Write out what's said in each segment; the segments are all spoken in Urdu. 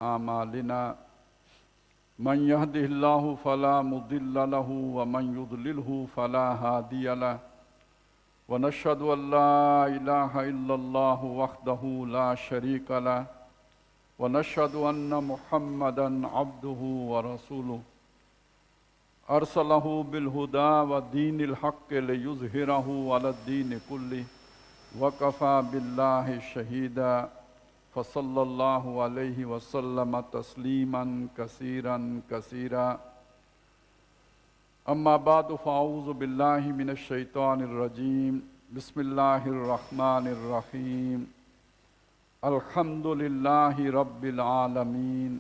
أعمالنا من يهده الله فلا مضل له ومن يضلله فلا هادي له ونشهد أن لا إله إلا الله وحده لا شريك له ونشهد أن محمدًا عبده ورسوله أرسله بالهدى ودين الحق ليظهره على الدين كله وكفى بالله شهيدا فصلى الله عليه وسلم تسليما كثيرا كثيرا أما بعد فأعوذ بالله من الشيطان الرجيم بسم الله الرحمن الرحيم الحمد لله رب العالمين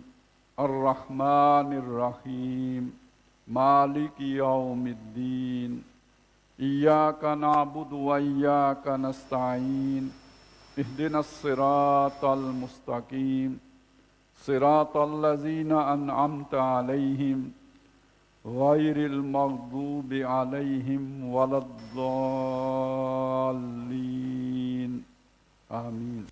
الرحمن الرحيم مالك يوم الدين إياك نعبد وإياك نستعين اهدنا الصراط المستقيم صراط الذين أنعمت عليهم غير المغضوب عليهم ولا الضالين آمين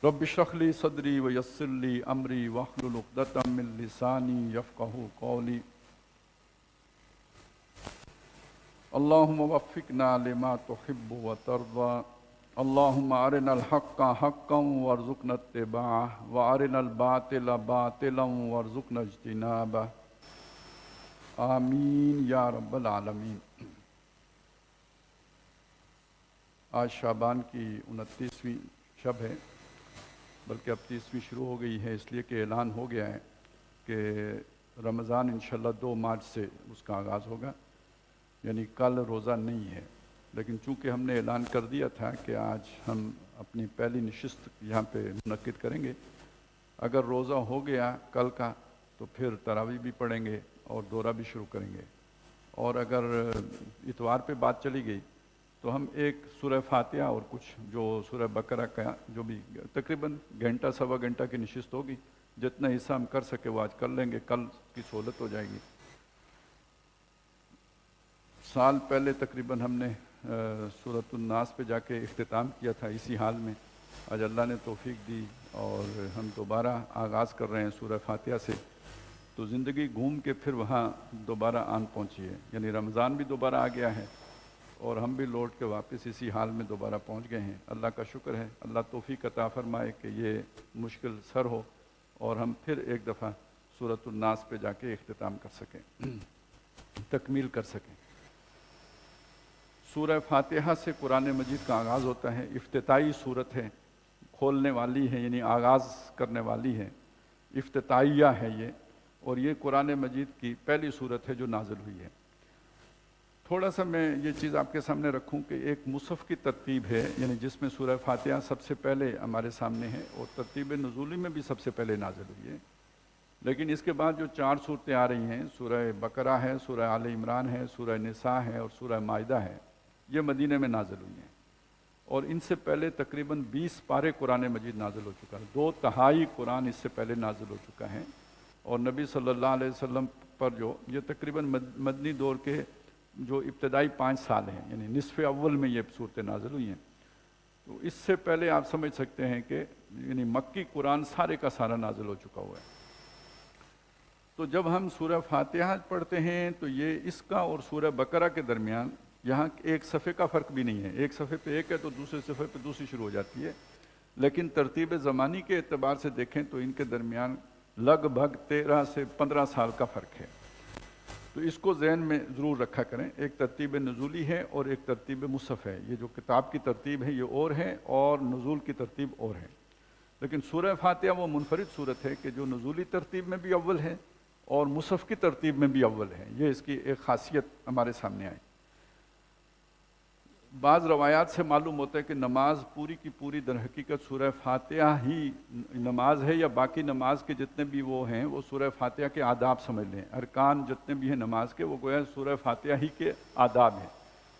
رب اشرح لي صدري ويسر لي أمري واحلل عقدة من لساني يفقهوا قولي اللهم وفقنا لما تحب وترضى اللهم أرنا الحق حقا وارزقنا اتباعه وأرنا الباطل باطلا وارزقنا اجتنابه آمین یا رب العالمین۔ آج شعبان کی 29ویں شب ہے، بلکہ اب 30ویں شروع ہو گئی ہے، اس لیے کہ اعلان ہو گیا ہے کہ رمضان انشاءاللہ 2 مارچ سے اس کا آغاز ہوگا، یعنی کل روزہ نہیں ہے، لیکن چونکہ ہم نے اعلان کر دیا تھا کہ آج ہم اپنی پہلی نشست یہاں پہ منعقد کریں گے، اگر روزہ ہو گیا کل کا تو پھر تراویح بھی پڑھیں گے اور دورہ بھی شروع کریں گے، اور اگر اتوار پہ بات چلی گئی تو ہم ایک سورہ فاتحہ اور کچھ جو سورہ بقرہ کا جو بھی تقریباً گھنٹہ سوا گھنٹہ کی نشست ہوگی، جتنا حصہ ہم کر سکے وہ آج کر لیں گے، کل کی سہولت ہو جائے گی۔ سال پہلے تقریباً ہم نے سورۃ الناس پہ جا کے اختتام کیا تھا اسی حال میں، آج اللہ نے توفیق دی اور ہم دوبارہ آغاز کر رہے ہیں سورہ فاتحہ سے، تو زندگی گھوم کے پھر وہاں دوبارہ آن پہنچی ہے، یعنی رمضان بھی دوبارہ آ گیا ہے اور ہم بھی لوٹ کے واپس اسی حال میں دوبارہ پہنچ گئے ہیں۔ اللہ کا شکر ہے، اللہ توفیق عطا فرمائے کہ یہ مشکل سر ہو اور ہم پھر ایک دفعہ سورۃ الناس پہ جا کے اختتام کر سکیں، تکمیل کر سکیں۔ سورہ فاتحہ سے قرآن مجید کا آغاز ہوتا ہے، افتتاحی صورت ہے، کھولنے والی ہے، یعنی آغاز کرنے والی ہے، افتتاحیہ ہے یہ، اور یہ قرآن مجید کی پہلی صورت ہے جو نازل ہوئی ہے۔ تھوڑا سا میں یہ چیز آپ کے سامنے رکھوں کہ ایک مصحف کی ترتیب ہے، یعنی جس میں سورہ فاتحہ سب سے پہلے ہمارے سامنے ہے اور ترتیب نزولی میں بھی سب سے پہلے نازل ہوئی ہے، لیکن اس کے بعد جو 4 صورتیں آ رہی ہیں، سورہ بقرہ ہے، سورہ آل عمران ہے، سورہ نساء ہے اور سورہ مائدہ ہے، یہ مدینہ میں نازل ہوئی ہیں، اور ان سے پہلے تقریباً 20 پارے قرآن مجید نازل ہو چکا ہے، 2/3 قرآن اس سے پہلے نازل ہو چکا ہے، اور نبی صلی اللہ علیہ وسلم پر جو یہ تقریباً مدنی دور کے جو ابتدائی 5 سال ہیں، یعنی نصف اول میں یہ صورتیں نازل ہوئی ہیں، تو اس سے پہلے آپ سمجھ سکتے ہیں کہ یعنی مکی قرآن سارے کا سارا نازل ہو چکا ہوا ہے۔ تو جب ہم سورہ فاتحہ پڑھتے ہیں تو یہ اس کا اور سورہ بقرہ کے درمیان یہاں ایک صفحے کا فرق بھی نہیں ہے، ایک صفحے پہ ایک ہے تو دوسرے صفحے پہ دوسری شروع ہو جاتی ہے، لیکن ترتیب زمانی کے اعتبار سے دیکھیں تو ان کے درمیان لگ بھگ 13 سے 15 سال کا فرق ہے، تو اس کو ذہن میں ضرور رکھا کریں۔ ایک ترتیب نزولی ہے اور ایک ترتیب مصحف ہے، یہ جو کتاب کی ترتیب ہے یہ اور ہے اور نزول کی ترتیب اور ہے، لیکن سورہ فاتحہ وہ منفرد صورت ہے کہ جو نزولی ترتیب میں بھی اول ہے اور مصحف کی ترتیب میں بھی اول ہے، یہ اس کی ایک خاصیت ہمارے سامنے آئی۔ بعض روایات سے معلوم ہوتا ہے کہ نماز پوری کی پوری در حقیقت سورہ فاتحہ ہی نماز ہے، یا باقی نماز کے جتنے بھی وہ ہیں وہ سورہ فاتحہ کے آداب سمجھ لیں، ارکان جتنے بھی ہیں نماز کے وہ گویا سورہ فاتحہ ہی کے آداب ہیں،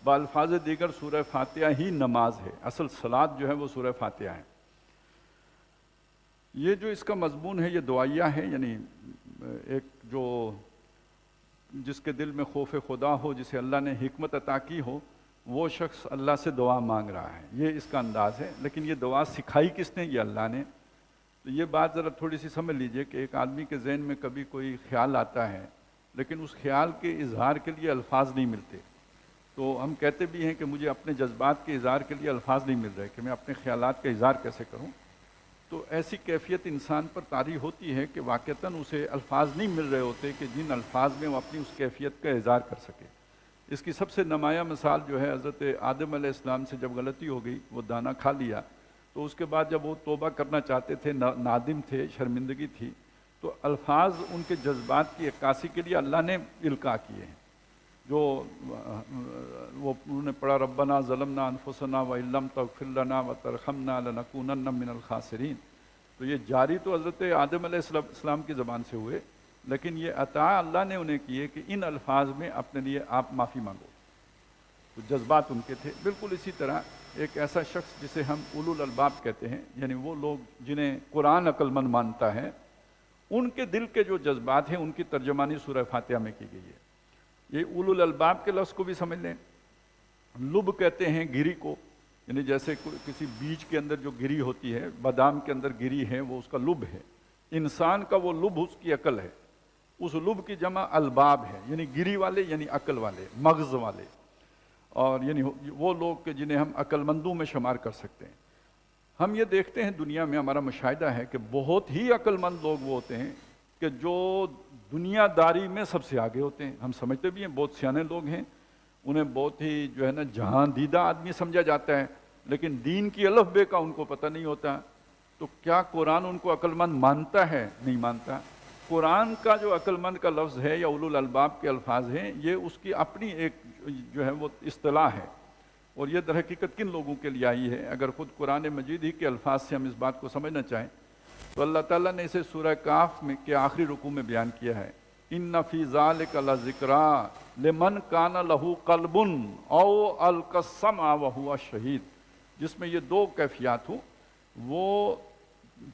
بالفاظ دیگر سورہ فاتحہ ہی نماز ہے، اصل صلاۃ جو ہے وہ سورہ فاتحہ ہے۔ یہ جو اس کا مضمون ہے یہ دعائیہ ہے، یعنی ایک جو جس کے دل میں خوف خدا ہو، جسے اللہ نے حکمت عطا کی ہو، وہ شخص اللہ سے دعا مانگ رہا ہے، یہ اس کا انداز ہے۔ لیکن یہ دعا سکھائی کس نے؟ یہ اللہ نے، تو یہ بات ذرا تھوڑی سی سمجھ لیجئے کہ ایک آدمی کے ذہن میں کبھی کوئی خیال آتا ہے لیکن اس خیال کے اظہار کے لیے الفاظ نہیں ملتے، تو ہم کہتے بھی ہیں کہ مجھے اپنے جذبات کے اظہار کے لیے الفاظ نہیں مل رہے کہ میں اپنے خیالات کا اظہار کیسے کروں۔ تو ایسی کیفیت انسان پر طاری ہوتی ہے کہ واقعتاً اسے الفاظ نہیں مل رہے ہوتے کہ جن الفاظ میں وہ اپنی اس کیفیت کا اظہار کر سکے۔ اس کی سب سے نمایاں مثال جو ہے حضرت آدم علیہ السلام سے جب غلطی ہو گئی، وہ دانا کھا لیا، تو اس کے بعد جب وہ توبہ کرنا چاہتے تھے، نادم تھے، شرمندگی تھی، تو الفاظ ان کے جذبات کی عکاسی کے لیے اللہ نے القاء کیے ہیں، جو وہ انہوں نے پڑھا ربنا ظلمنا انفسنا وان لم تغفر لنا وترحمنا لنکونن من الخاسرین۔ تو یہ جاری تو حضرت آدم علیہ السلام کی زبان سے ہوئے، لیکن یہ عطا اللہ نے انہیں کیے کہ ان الفاظ میں اپنے لیے آپ معافی مانگو، تو جذبات ان کے تھے۔ بالکل اسی طرح ایک ایسا شخص جسے ہم اولو الالباب کہتے ہیں، یعنی وہ لوگ جنہیں قرآن عقل مند مانتا ہے، ان کے دل کے جو جذبات ہیں ان کی ترجمانی سورہ فاتحہ میں کی گئی ہے۔ یہ اولو الالباب کے لفظ کو بھی سمجھ لیں۔ لب کہتے ہیں گری کو، یعنی جیسے کسی بیج کے اندر جو گری ہوتی ہے، بادام کے اندر گری ہے، وہ اس کا لب ہے۔ انسان کا وہ لب اس کی عقل ہے، اس لب کی جمع الباب ہے، یعنی گری والے، یعنی عقل والے، مغز والے، اور یعنی وہ لوگ کہ جنہیں ہم عقل مندوں میں شمار کر سکتے ہیں۔ ہم یہ دیکھتے ہیں دنیا میں، ہمارا مشاہدہ ہے کہ بہت ہی عقل مند لوگ وہ ہوتے ہیں کہ جو دنیا داری میں سب سے آگے ہوتے ہیں۔ ہم سمجھتے بھی ہیں بہت سیانے لوگ ہیں، انہیں بہت ہی جو ہے نا جہاں دیدہ آدمی سمجھا جاتا ہے، لیکن دین کی الف بے کا ان کو پتہ نہیں ہوتا۔ تو کیا قرآن ان کو عقل مند مانتا ہے؟ نہیں مانتا۔ قرآن کا جو عقل مند کا لفظ ہے یا اولو الالباب کے الفاظ ہیں، یہ اس کی اپنی ایک جو ہے وہ اصطلاح ہے، اور یہ در حقیقت کن لوگوں کے لیے آئی ہے؟ اگر خود قرآن مجید ہی کے الفاظ سے ہم اس بات کو سمجھنا چاہیں تو اللہ تعالیٰ نے اسے سورہ کاف میں کے آخری رکوع میں بیان کیا ہے، ان فی ذالک لذکریٰ لمن کان لہ قلب او القی السمع وہو شہید، جس میں یہ دو کیفیات ہوں۔ وہ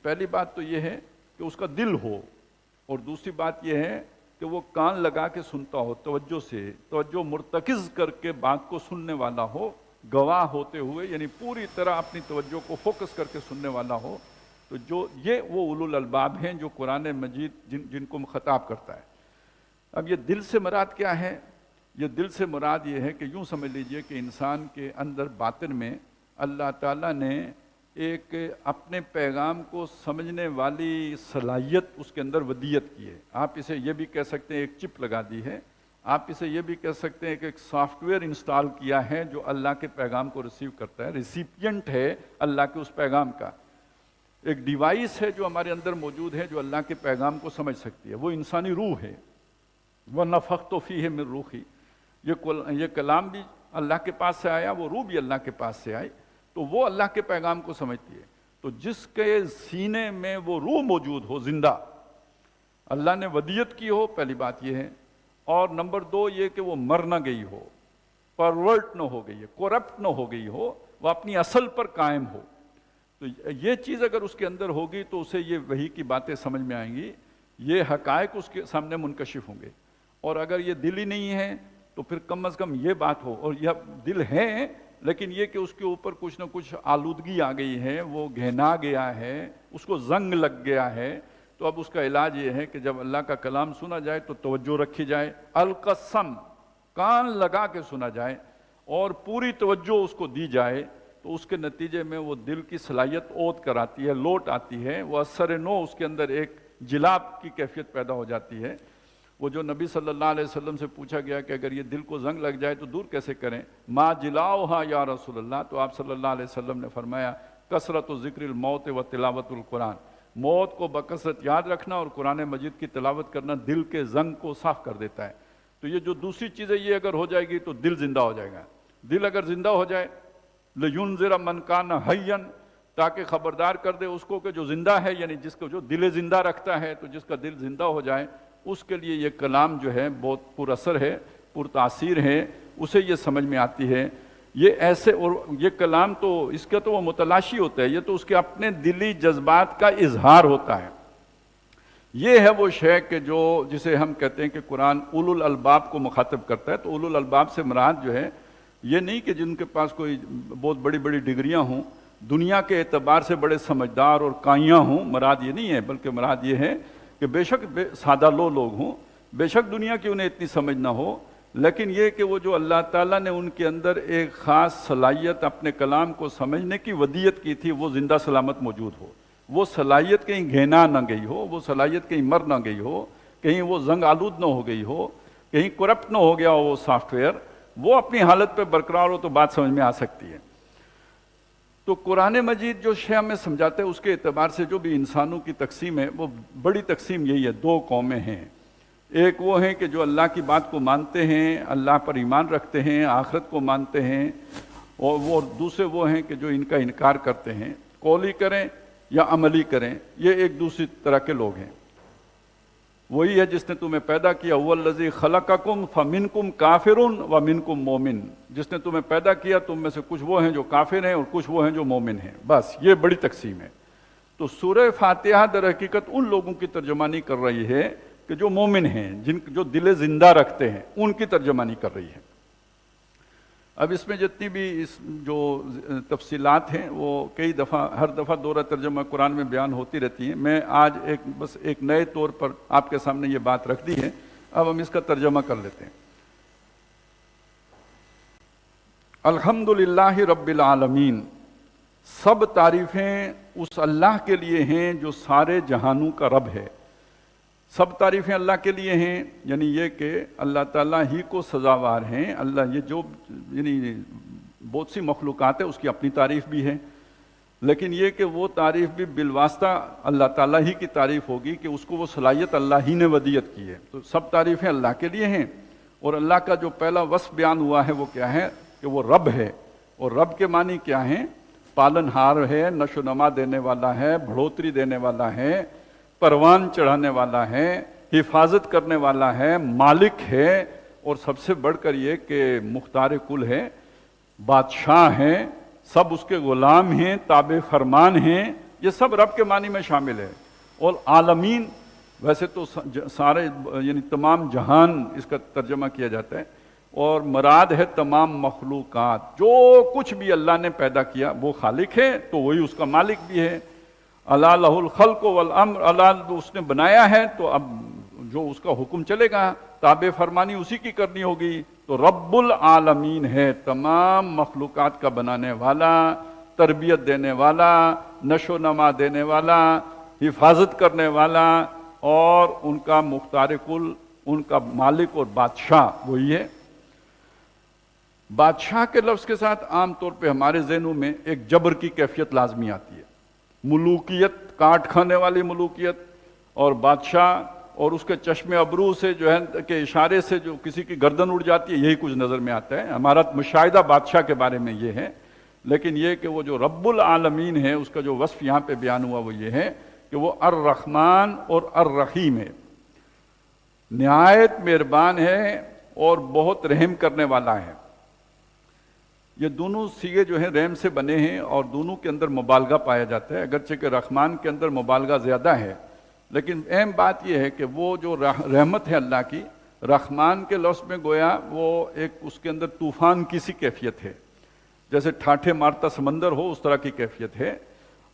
پہلی بات تو یہ ہے کہ اس کا دل ہو، اور دوسری بات یہ ہے کہ وہ کان لگا کے سنتا ہو، توجہ سے، توجہ مرتکز کر کے بات کو سننے والا ہو، گواہ ہوتے ہوئے، یعنی پوری طرح اپنی توجہ کو فوکس کر کے سننے والا ہو۔ تو جو یہ وہ اولو الالباب ہیں جو قرآن مجید جن کو خطاب کرتا ہے۔ اب یہ دل سے مراد کیا ہے؟ یہ دل سے مراد یہ ہے کہ یوں سمجھ لیجئے کہ انسان کے اندر باطن میں اللہ تعالیٰ نے ایک اپنے پیغام کو سمجھنے والی صلاحیت اس کے اندر ودیت کی ہے۔ آپ اسے یہ بھی کہہ سکتے ہیں ایک چپ لگا دی ہے، آپ اسے یہ بھی کہہ سکتے ہیں کہ ایک سافٹ ویئر انسٹال کیا ہے جو اللہ کے پیغام کو ریسیو کرتا ہے، ریسیپینٹ ہے اللہ کے اس پیغام کا۔ ایک ڈیوائس ہے جو ہمارے اندر موجود ہے جو اللہ کے پیغام کو سمجھ سکتی ہے، وہ انسانی روح ہے۔ وَنَفَخْتُ فِيهِ مِن رُوحِي، یہ کلام بھی اللہ کے پاس سے آیا، وہ روح بھی اللہ کے پاس سے آئی، تو وہ اللہ کے پیغام کو سمجھتی ہے۔ تو جس کے سینے میں وہ روح موجود ہو، زندہ، اللہ نے ودیت کی ہو، پہلی بات یہ ہے، اور نمبر دو یہ کہ وہ مر نہ گئی ہو، پرورٹ نہ ہو گئی ہے، کرپٹ نہ ہو گئی ہو، وہ اپنی اصل پر قائم ہو۔ تو یہ چیز اگر اس کے اندر ہوگی تو اسے یہ وحی کی باتیں سمجھ میں آئیں گی، یہ حقائق اس کے سامنے منکشف ہوں گے۔ اور اگر یہ دل ہی نہیں ہے تو پھر کم از کم یہ بات ہو، اور یہ دل ہے لیکن یہ کہ اس کے اوپر کچھ نہ کچھ آلودگی آ گئی ہے، وہ گھنا گیا ہے، اس کو زنگ لگ گیا ہے، تو اب اس کا علاج یہ ہے کہ جب اللہ کا کلام سنا جائے تو توجہ رکھی جائے، القسم، کان لگا کے سنا جائے اور پوری توجہ اس کو دی جائے، تو اس کے نتیجے میں وہ دل کی صلاحیت عود کراتی ہے، لوٹ آتی ہے، وہ اثر نو اس کے اندر ایک جلاب کی کیفیت پیدا ہو جاتی ہے۔ وہ جو نبی صلی اللہ علیہ وسلم سے پوچھا گیا کہ اگر یہ دل کو زنگ لگ جائے تو دور کیسے کریں؟ ما جلاؤہا یا رسول اللہ، تو آپ صلی اللہ علیہ وسلم نے فرمایا کثرت ذکر الموت و تلاوت القرآن، موت کو بکثرت یاد رکھنا اور قرآن مجید کی تلاوت کرنا دل کے زنگ کو صاف کر دیتا ہے۔ تو یہ جو دوسری چیز ہے یہ اگر ہو جائے گی تو دل زندہ ہو جائے گا۔ دل اگر زندہ ہو جائے، لِيُنذِرَ مَنْ كَانَ حَيًّا، تاکہ خبردار کر دے اس کو کہ جو زندہ ہے، یعنی جس کو جو دل زندہ رکھتا ہے، تو جس کا دل زندہ ہو جائے اس کے لیے یہ کلام جو ہے بہت پر اثر ہے، پر تاثیر ہے، اسے یہ سمجھ میں آتی ہے۔ یہ ایسے، اور یہ کلام تو اس کا تو وہ متلاشی ہوتا ہے، یہ تو اس کے اپنے دلی جذبات کا اظہار ہوتا ہے۔ یہ ہے وہ شے کہ جو جسے ہم کہتے ہیں کہ قرآن اولو الالباب کو مخاطب کرتا ہے۔ تو اولو الالباب سے مراد جو ہے یہ نہیں کہ جن کے پاس کوئی بہت بڑی بڑی ڈگریاں ہوں، دنیا کے اعتبار سے بڑے سمجھدار اور کائیاں ہوں، مراد یہ نہیں ہے، بلکہ مراد یہ ہے کہ بے شک سادہ لوگ ہوں، بے شک دنیا کی انہیں اتنی سمجھ نہ ہو، لیکن یہ کہ وہ جو اللہ تعالیٰ نے ان کے اندر ایک خاص صلاحیت اپنے کلام کو سمجھنے کی ودیت کی تھی، وہ زندہ سلامت موجود ہو، وہ صلاحیت کہیں گھینا نہ گئی ہو، وہ صلاحیت کہیں مر نہ گئی ہو، کہیں وہ زنگ آلود نہ ہو گئی ہو، کہیں کرپٹ نہ ہو گیا ہو وہ سافٹ ویئر، وہ اپنی حالت پہ برقرار ہو تو بات سمجھ میں آ سکتی ہے۔ تو قرآن مجید جو شے ہمیں سمجھاتے ہیں اس کے اعتبار سے جو بھی انسانوں کی تقسیم ہے وہ بڑی تقسیم یہی ہے، دو قومیں ہیں۔ ایک وہ ہیں کہ جو اللہ کی بات کو مانتے ہیں، اللہ پر ایمان رکھتے ہیں، آخرت کو مانتے ہیں، اور وہ دوسرے وہ ہیں کہ جو ان کا انکار کرتے ہیں، قولی کریں یا عملی کریں، یہ ایک دوسری طرح کے لوگ ہیں۔ وہی ہے جس نے تمہیں پیدا کیا، هو الذی خلقکم فمنکم کافر ومنکم مومن، جس نے تمہیں پیدا کیا تم میں سے کچھ وہ ہیں جو کافر ہیں اور کچھ وہ ہیں جو مومن ہیں، بس یہ بڑی تقسیم ہے۔ تو سورہ فاتحہ در حقیقت ان لوگوں کی ترجمانی کر رہی ہے کہ جو مومن ہیں، جو دل زندہ رکھتے ہیں، ان کی ترجمانی کر رہی ہے۔ اب اس میں جتنی بھی جو تفصیلات ہیں وہ کئی دفعہ ہر دفعہ دورہ ترجمہ قرآن میں بیان ہوتی رہتی ہیں، میں آج بس ایک نئے طور پر آپ کے سامنے یہ بات رکھ دی ہے، اب ہم اس کا ترجمہ کر لیتے ہیں۔ الحمدللہ رب العالمین، سب تعریفیں اس اللہ کے لیے ہیں جو سارے جہانوں کا رب ہے۔ سب تعریفیں اللہ کے لیے ہیں، یعنی یہ کہ اللہ تعالیٰ ہی کو سزاوار ہیں۔ اللہ یہ جو یعنی بہت سی مخلوقات ہے اس کی اپنی تعریف بھی ہے، لیکن یہ کہ وہ تعریف بھی بالواسطہ اللہ تعالیٰ ہی کی تعریف ہوگی کہ اس کو وہ صلاحیت اللہ ہی نے ودیت کی ہے۔ تو سب تعریفیں اللہ کے لیے ہیں، اور اللہ کا جو پہلا وصف بیان ہوا ہے وہ کیا ہے کہ وہ رب ہے، اور رب کے معنی کیا ہیں؟ پالن ہار ہے، نشو و نما دینے والا ہے، بڑھوتری دینے والا ہے، پروان چڑھانے والا ہے، حفاظت کرنے والا ہے، مالک ہے، اور سب سے بڑھ کر یہ کہ مختار کل ہے، بادشاہ ہیں، سب اس کے غلام ہیں، تابع فرمان ہیں، یہ سب رب کے معنی میں شامل ہے۔ اور عالمین ویسے تو سارے یعنی تمام جہان اس کا ترجمہ کیا جاتا ہے، اور مراد ہے تمام مخلوقات، جو کچھ بھی اللہ نے پیدا کیا وہ خالق ہے تو وہی اس کا مالک بھی ہے۔ الا لہ الخلق والامر، اللہ اس نے بنایا ہے تو اب جو اس کا حکم چلے گا تابع فرمانی اسی کی کرنی ہوگی، تو رب العالمین ہے، تمام مخلوقات کا بنانے والا، تربیت دینے والا، نشو و نما دینے والا، حفاظت کرنے والا، اور ان کا مختار کل، ان کا مالک اور بادشاہ وہی ہے۔ بادشاہ کے لفظ کے ساتھ عام طور پہ ہمارے ذہنوں میں ایک جبر کی کیفیت لازمی آتی ہے، ملوکیت، کاٹ کھانے والی ملوکیت، اور بادشاہ اور اس کے چشم ابرو سے جو ہے کہ اشارے سے جو کسی کی گردن اڑ جاتی ہے، یہی کچھ نظر میں آتا ہے۔ ہمارا مشاہدہ بادشاہ کے بارے میں یہ ہے، لیکن یہ کہ وہ جو رب العالمین ہے اس کا جو وصف یہاں پہ بیان ہوا وہ یہ ہے کہ وہ الرحمن اور الرحیم ہے، نہایت مہربان ہے اور بہت رحم کرنے والا ہے۔ یہ دونوں صیغے جو ہیں رحم سے بنے ہیں، اور دونوں کے اندر مبالغہ پایا جاتا ہے، اگرچہ کہ رحمان کے اندر مبالغہ زیادہ ہے، لیکن اہم بات یہ ہے کہ وہ جو رحمت ہے اللہ کی، رحمان کے لفظ میں گویا وہ ایک اس کے اندر طوفان کی سی کیفیت ہے، جیسے ٹھاٹھے مارتا سمندر ہو اس طرح کی کیفیت ہے۔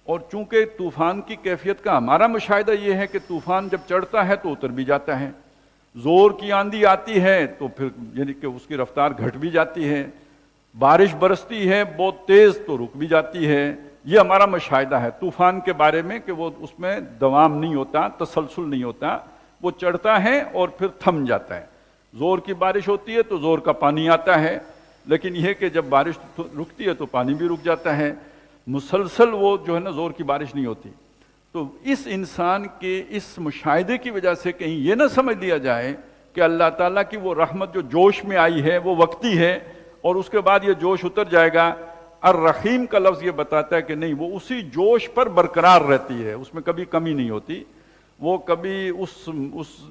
اور چونکہ طوفان کی کیفیت کا ہمارا مشاہدہ یہ ہے کہ طوفان جب چڑھتا ہے تو اتر بھی جاتا ہے، زور کی آندھی آتی ہے تو پھر یعنی کہ اس کی رفتار گھٹ بھی جاتی ہے، بارش برستی ہے بہت تیز تو رک بھی جاتی ہے۔ یہ ہمارا مشاہدہ ہے طوفان کے بارے میں کہ وہ اس میں دوام نہیں ہوتا، تسلسل نہیں ہوتا، وہ چڑھتا ہے اور پھر تھم جاتا ہے۔ زور کی بارش ہوتی ہے تو زور کا پانی آتا ہے، لیکن یہ کہ جب بارش رکتی ہے تو پانی بھی رک جاتا ہے، مسلسل وہ جو ہے نا زور کی بارش نہیں ہوتی۔ تو اس انسان کے اس مشاہدے کی وجہ سے کہیں یہ نہ سمجھ لیا جائے کہ اللہ تعالیٰ کی وہ رحمت جو جوش میں آئی ہے وہ وقتی ہے اور اس کے بعد یہ جوش اتر جائے گا۔ الرحیم کا لفظ یہ بتاتا ہے کہ نہیں، وہ اسی جوش پر برقرار رہتی ہے، اس میں کبھی کمی نہیں ہوتی، وہ کبھی اس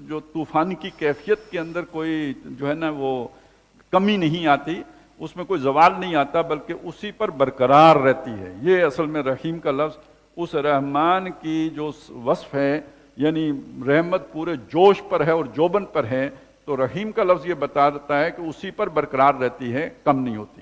جو طوفان کی کیفیت کے اندر کوئی جو ہے نا وہ کمی نہیں آتی، اس میں کوئی زوال نہیں آتا، بلکہ اسی پر برقرار رہتی ہے۔ یہ اصل میں رحیم کا لفظ اس رحمان کی جو وصف ہے، یعنی رحمت پورے جوش پر ہے اور جوبن پر ہے، تو رحیم کا لفظ یہ بتاتا ہے کہ اسی پر برقرار رہتی ہے، کم نہیں ہوتی۔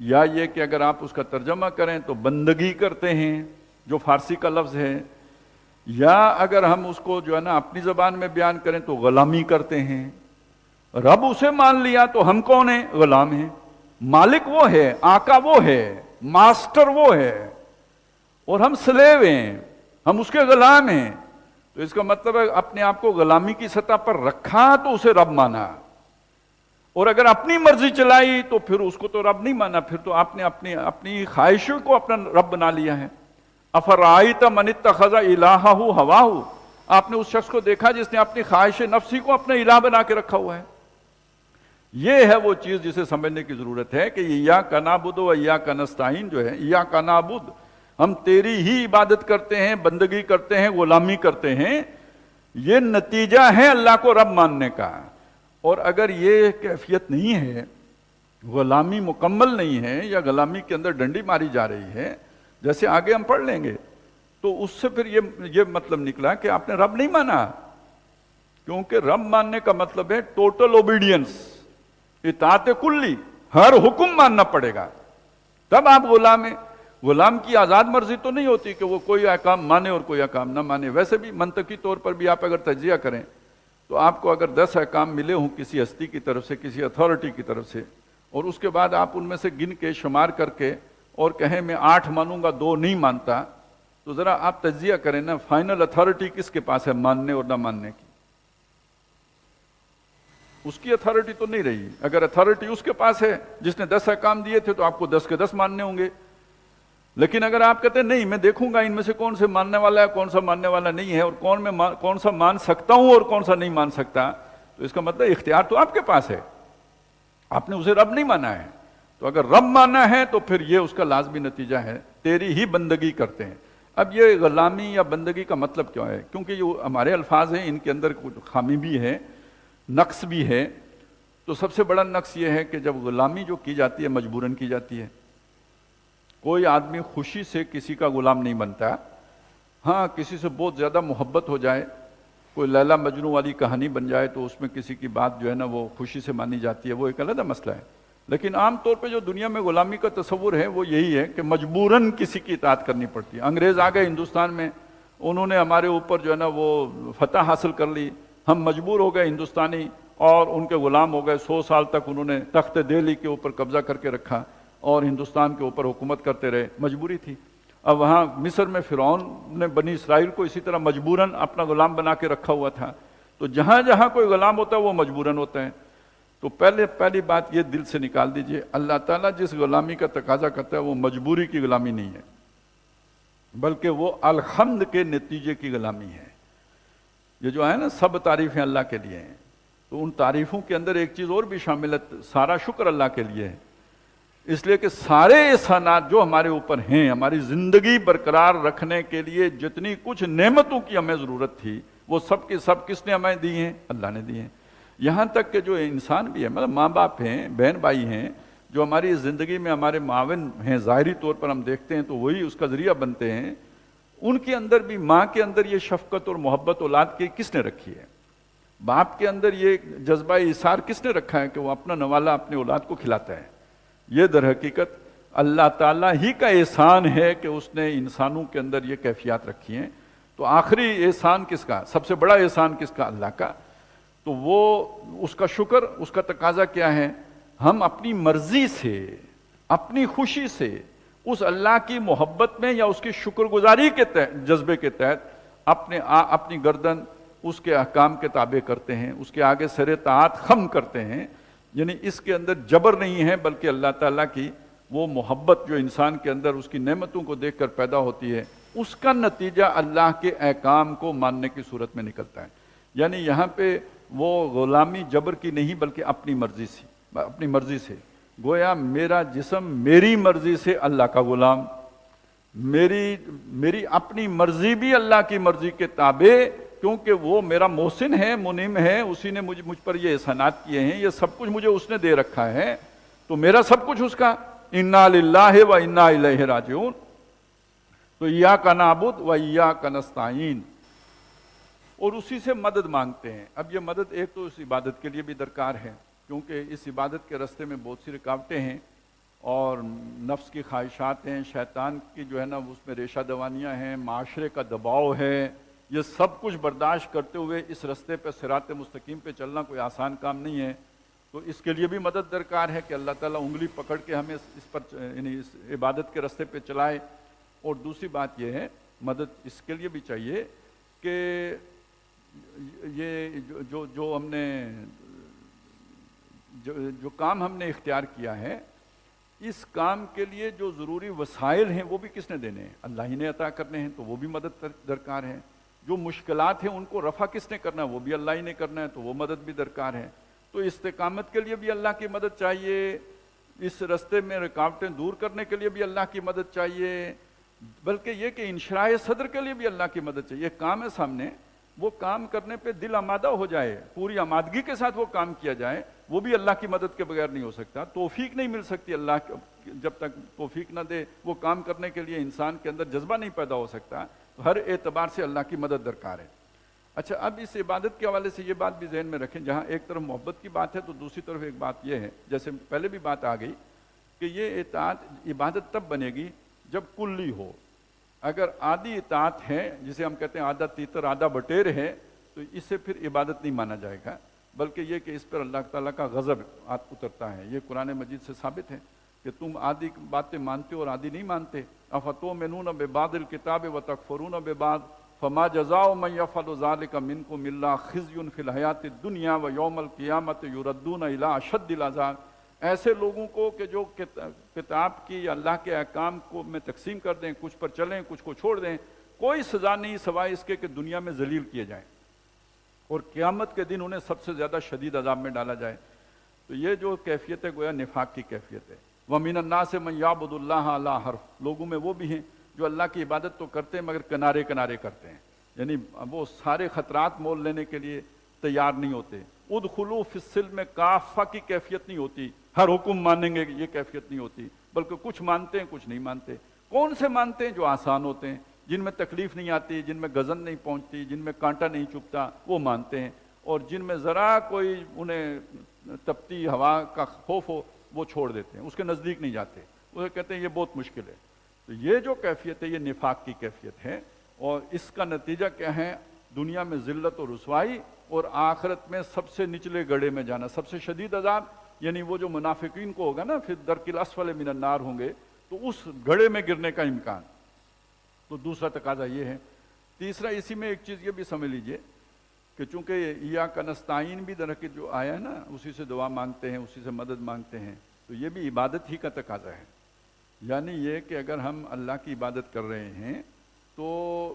یا یہ کہ اگر آپ اس کا ترجمہ کریں تو بندگی کرتے ہیں جو فارسی کا لفظ ہے، یا اگر ہم اس کو جو ہے نا اپنی زبان میں بیان کریں تو غلامی کرتے ہیں۔ رب اسے مان لیا تو ہم کون ہیں؟ غلام ہیں۔ مالک وہ ہے، آقا وہ ہے، ماسٹر وہ ہے، اور ہم سلیو ہیں، ہم اس کے غلام ہیں۔ تو اس کا مطلب ہے اپنے آپ کو غلامی کی سطح پر رکھا تو اسے رب مانا، اور اگر اپنی مرضی چلائی تو پھر اس کو تو رب نہیں مانا، پھر تو آپ نے اپنی خواہشوں کو اپنا رب بنا لیا ہے۔ افرائیت من اتخذ الہہ ہواہ، آپ نے اس شخص کو دیکھا جس نے اپنی خواہش نفسی کو اپنا الہ بنا کے رکھا ہوا ہے۔ یہ ہے وہ چیز جسے سمجھنے کی ضرورت ہے کہ ایاک نعبد و ایاک نستعین جو ہے، ایاک نعبد ہم تیری ہی عبادت کرتے ہیں، بندگی کرتے ہیں، غلامی کرتے ہیں، یہ نتیجہ ہے اللہ کو رب ماننے کا۔ اور اگر یہ کیفیت نہیں ہے، غلامی مکمل نہیں ہے، یا غلامی کے اندر ڈنڈی ماری جا رہی ہے، جیسے آگے ہم پڑھ لیں گے، تو اس سے پھر یہ مطلب نکلا کہ آپ نے رب نہیں مانا، کیونکہ رب ماننے کا مطلب ہے ٹوٹل اوبیڈینس، اطاعت کلی، ہر حکم ماننا پڑے گا، تب آپ غلام ہیں۔ غلام کی آزاد مرضی تو نہیں ہوتی کہ وہ کوئی احکام مانے اور کوئی احکام نہ مانے۔ ویسے بھی منطقی طور پر بھی آپ اگر تجزیہ کریں تو آپ کو اگر 10 احکام ملے ہوں کسی ہستی کی طرف سے، کسی اتھارٹی کی طرف سے، اور اس کے بعد آپ ان میں سے گن کے شمار کر کے اور کہیں میں 8 مانوں گا 2 نہیں مانتا، تو ذرا آپ تجزیہ کریں نا، فائنل اتھارٹی کس کے پاس ہے ماننے اور نہ ماننے کی؟ اس کی اتھارٹی تو نہیں رہی۔ اگر اتھارٹی اس کے پاس ہے جس نے 10 احکام دیے تھے تو آپ کو 10 کے 10 ماننے ہوں گے، لیکن اگر آپ کہتے ہیں نہیں میں دیکھوں گا ان میں سے کون سے ماننے والا ہے کون سا ماننے والا نہیں ہے، اور کون سا مان سکتا ہوں اور کون سا نہیں مان سکتا، تو اس کا مطلب اختیار تو آپ کے پاس ہے، آپ نے اسے رب نہیں مانا ہے۔ تو اگر رب مانا ہے تو پھر یہ اس کا لازمی نتیجہ ہے، تیری ہی بندگی کرتے ہیں۔ اب یہ غلامی یا بندگی کا مطلب کیا ہے؟ کیونکہ یہ ہمارے الفاظ ہیں، ان کے اندر کچھ خامی بھی ہے، نقص بھی ہے۔ تو سب سے بڑا نقص یہ ہے کہ جب غلامی جو کی جاتی ہے مجبوراً کی جاتی ہے۔ کوئی آدمی خوشی سے کسی کا غلام نہیں بنتا۔ ہاں کسی سے بہت زیادہ محبت ہو جائے، کوئی لیلا مجنو والی کہانی بن جائے تو اس میں کسی کی بات جو ہے نا وہ خوشی سے مانی جاتی ہے، وہ ایک علیحدہ مسئلہ ہے۔ لیکن عام طور پہ جو دنیا میں غلامی کا تصور ہے وہ یہی ہے کہ مجبوراً کسی کی اطاعت کرنی پڑتی ہے۔ انگریز آ گئے ہندوستان میں، انہوں نے ہمارے اوپر جو ہے نا وہ فتح حاصل کر لی، ہم مجبور ہو گئے ہندوستانی اور ان کے غلام ہو گئے۔ 100 سال تک انہوں نے تخت دہلی کے اوپر قبضہ کر کے رکھا اور ہندوستان کے اوپر حکومت کرتے رہے، مجبوری تھی۔ اب وہاں مصر میں فرعون نے بنی اسرائیل کو اسی طرح مجبوراً اپنا غلام بنا کے رکھا ہوا تھا۔ تو جہاں جہاں کوئی غلام ہوتا ہے وہ مجبوراً ہوتا ہے۔ تو پہلی بات یہ دل سے نکال دیجئے، اللہ تعالیٰ جس غلامی کا تقاضا کرتا ہے وہ مجبوری کی غلامی نہیں ہے، بلکہ وہ الحمد کے نتیجے کی غلامی ہے۔ یہ جو ہے نا سب تعریفیں اللہ کے لیے ہیں، تو ان تعریفوں کے اندر ایک چیز اور بھی شامل ہے، سارا شکر اللہ کے لیے ہے، اس لیے کہ سارے احسانات جو ہمارے اوپر ہیں، ہماری زندگی برقرار رکھنے کے لیے جتنی کچھ نعمتوں کی ہمیں ضرورت تھی وہ سب کے سب کس نے ہمیں دی ہیں؟ اللہ نے دی ہیں۔ یہاں تک کہ جو انسان بھی ہے، مطلب ماں باپ ہیں، بہن بھائی ہیں، جو ہماری زندگی میں ہمارے معاون ہیں، ظاہری طور پر ہم دیکھتے ہیں تو وہی اس کا ذریعہ بنتے ہیں، ان کے اندر بھی، ماں کے اندر یہ شفقت اور محبت اولاد کی کس نے رکھی ہے؟ باپ کے اندر یہ جذبہ ایثار کس نے رکھا ہے کہ وہ اپنا نوالا اپنے اولاد کو کھلاتا ہے؟ یہ در حقیقت اللہ تعالیٰ ہی کا احسان ہے کہ اس نے انسانوں کے اندر یہ کیفیات رکھی ہیں۔ تو آخری احسان کس کا؟ سب سے بڑا احسان کس کا؟ اللہ کا۔ تو وہ اس کا شکر، اس کا تقاضا کیا ہے؟ ہم اپنی مرضی سے، اپنی خوشی سے اس اللہ کی محبت میں یا اس کی شکر گزاری کے جذبے کے تحت اپنی گردن اس کے احکام کے تابع کرتے ہیں، اس کے آگے سر طاعت خم کرتے ہیں۔ یعنی اس کے اندر جبر نہیں ہے، بلکہ اللہ تعالیٰ کی وہ محبت جو انسان کے اندر اس کی نعمتوں کو دیکھ کر پیدا ہوتی ہے، اس کا نتیجہ اللہ کے احکام کو ماننے کی صورت میں نکلتا ہے۔ یعنی یہاں پہ وہ غلامی جبر کی نہیں بلکہ اپنی مرضی سے، گویا میرا جسم میری مرضی سے اللہ کا غلام، میری اپنی مرضی بھی اللہ کی مرضی کے تابع، کیونکہ وہ میرا محسن ہے، منعم ہے، اسی نے مجھ پر یہ احسانات کیے ہیں، یہ سب کچھ مجھے اس نے دے رکھا ہے، تو میرا سب کچھ اس کا۔ انا للہ و انا الیہ راجعون۔ تو ایاک نعبد و ایاک نستعین، اور اسی سے مدد مانگتے ہیں۔ اب یہ مدد ایک تو اس عبادت کے لیے بھی درکار ہے، کیونکہ اس عبادت کے راستے میں بہت سی رکاوٹیں ہیں، اور نفس کی خواہشات ہیں، شیطان کی جو ہے نا اس میں ریشہ دوانیاں ہیں، معاشرے کا دباؤ ہے، یہ سب کچھ برداشت کرتے ہوئے اس رستے پہ صراط مستقیم پہ چلنا کوئی آسان کام نہیں ہے۔ تو اس کے لیے بھی مدد درکار ہے کہ اللہ تعالیٰ انگلی پکڑ کے ہمیں اس پر یعنی اس عبادت کے رستے پہ چلائے۔ اور دوسری بات یہ ہے مدد اس کے لیے بھی چاہیے کہ یہ جو ہم نے جو کام ہم نے اختیار کیا ہے، اس کام کے لیے جو ضروری وسائل ہیں وہ بھی کس نے دینے ہیں؟ اللہ ہی نے عطا کرنے ہیں، تو وہ بھی مدد درکار ہے۔ جو مشکلات ہیں ان کو رفع کس نے کرنا ہے؟ وہ بھی اللہ ہی نے کرنا ہے، تو وہ مدد بھی درکار ہے۔ تو استقامت کے لیے بھی اللہ کی مدد چاہیے، اس رستے میں رکاوٹیں دور کرنے کے لیے بھی اللہ کی مدد چاہیے، بلکہ یہ کہ انشراح صدر کے لیے بھی اللہ کی مدد چاہیے۔ کام ہے سامنے، وہ کام کرنے پہ دل آمادہ ہو جائے، پوری آمادگی کے ساتھ وہ کام کیا جائے، وہ بھی اللہ کی مدد کے بغیر نہیں ہو سکتا۔ توفیق نہیں مل سکتی اللہ جب تک توفیق نہ دے، وہ کام کرنے کے لیے انسان کے اندر جذبہ نہیں پیدا ہو سکتا۔ تو ہر اعتبار سے اللہ کی مدد درکار ہے۔ اچھا، اب اس عبادت کے حوالے سے یہ بات بھی ذہن میں رکھیں، جہاں ایک طرف محبت کی بات ہے تو دوسری طرف ایک بات یہ ہے، جیسے پہلے بھی بات آ گئی کہ یہ اطاعت عبادت تب بنے گی جب کلی ہو۔ اگر آدھی اطاعت ہے، جسے ہم کہتے ہیں آدھا تیتر آدھا بٹیر ہے، تو اس سے پھر عبادت نہیں مانا جائے گا، بلکہ یہ کہ اس پر اللہ تعالیٰ کا غضب اترتا ہے۔ یہ قرآن مجید سے ثابت ہے کہ تم آدھی باتیں مانتے ہو اور آدھی نہیں مانتے۔ افتؤمنون ببعض الکتاب وتکفرون ببعض فما جزاء من يفعل ذلك منكم الا خزي في الحیاۃ الدنیا ویوم القیامۃ یردون الی اشد العذاب۔ ایسے لوگوں کو کہ جو کتاب کی یا اللہ کے احکام کو میں تقسیم کر دیں، کچھ پر چلیں کچھ کو چھوڑ دیں، کوئی سزا نہیں سوائے اس کے کہ دنیا میں ذلیل کیے جائیں اور قیامت کے دن انہیں سب سے زیادہ شدید عذاب میں ڈالا جائے۔ تو یہ جو کیفیت ہے گویا نفاق کی کیفیت ہے۔ وَمِنَ النَّاسِ مَن يَعْبُدُ اللَّهَ عَلَىٰ حَرْفٍ، لوگوں میں وہ بھی ہیں جو اللہ کی عبادت تو کرتے ہیں مگر کنارے کنارے کرتے ہیں، یعنی وہ سارے خطرات مول لینے کے لیے تیار نہیں ہوتے۔ ادخلوا فی السلم کافہ کی کیفیت نہیں ہوتی، ہر حکم مانیں گے یہ کیفیت نہیں ہوتی، بلکہ کچھ مانتے ہیں کچھ نہیں مانتے۔ کون سے مانتے ہیں؟ جو آسان ہوتے ہیں، جن میں تکلیف نہیں آتی، جن میں گزن نہیں پہنچتی، جن میں کانٹا نہیں چبھتا، وہ مانتے ہیں، اور جن میں ذرا کوئی انہیں تپتی ہوا کا خوف ہو وہ چھوڑ دیتے ہیں، اس کے نزدیک نہیں جاتے، وہ کہتے ہیں یہ بہت مشکل ہے۔ تو یہ جو کیفیت ہے یہ نفاق کی کیفیت ہے، اور اس کا نتیجہ کیا ہے؟ دنیا میں ذلت و رسوائی، اور آخرت میں سب سے نچلے گڑھے میں جانا، سب سے شدید عذاب۔ یعنی وہ جو منافقین کو ہوگا نا پھر درک الاسفل من النار ہوں گے، تو اس گڑھے میں گرنے کا امکان۔ تو دوسرا تقاضا یہ ہے۔ تیسرا، اسی میں ایک چیز یہ بھی سمجھ لیجئے کہ چونکہ ایاک نستعین بھی درحقیقت جو آیا ہے نا، اسی سے دعا مانگتے ہیں، اسی سے مدد مانگتے ہیں، تو یہ بھی عبادت ہی کا تقاضا ہے۔ یعنی یہ کہ اگر ہم اللہ کی عبادت کر رہے ہیں تو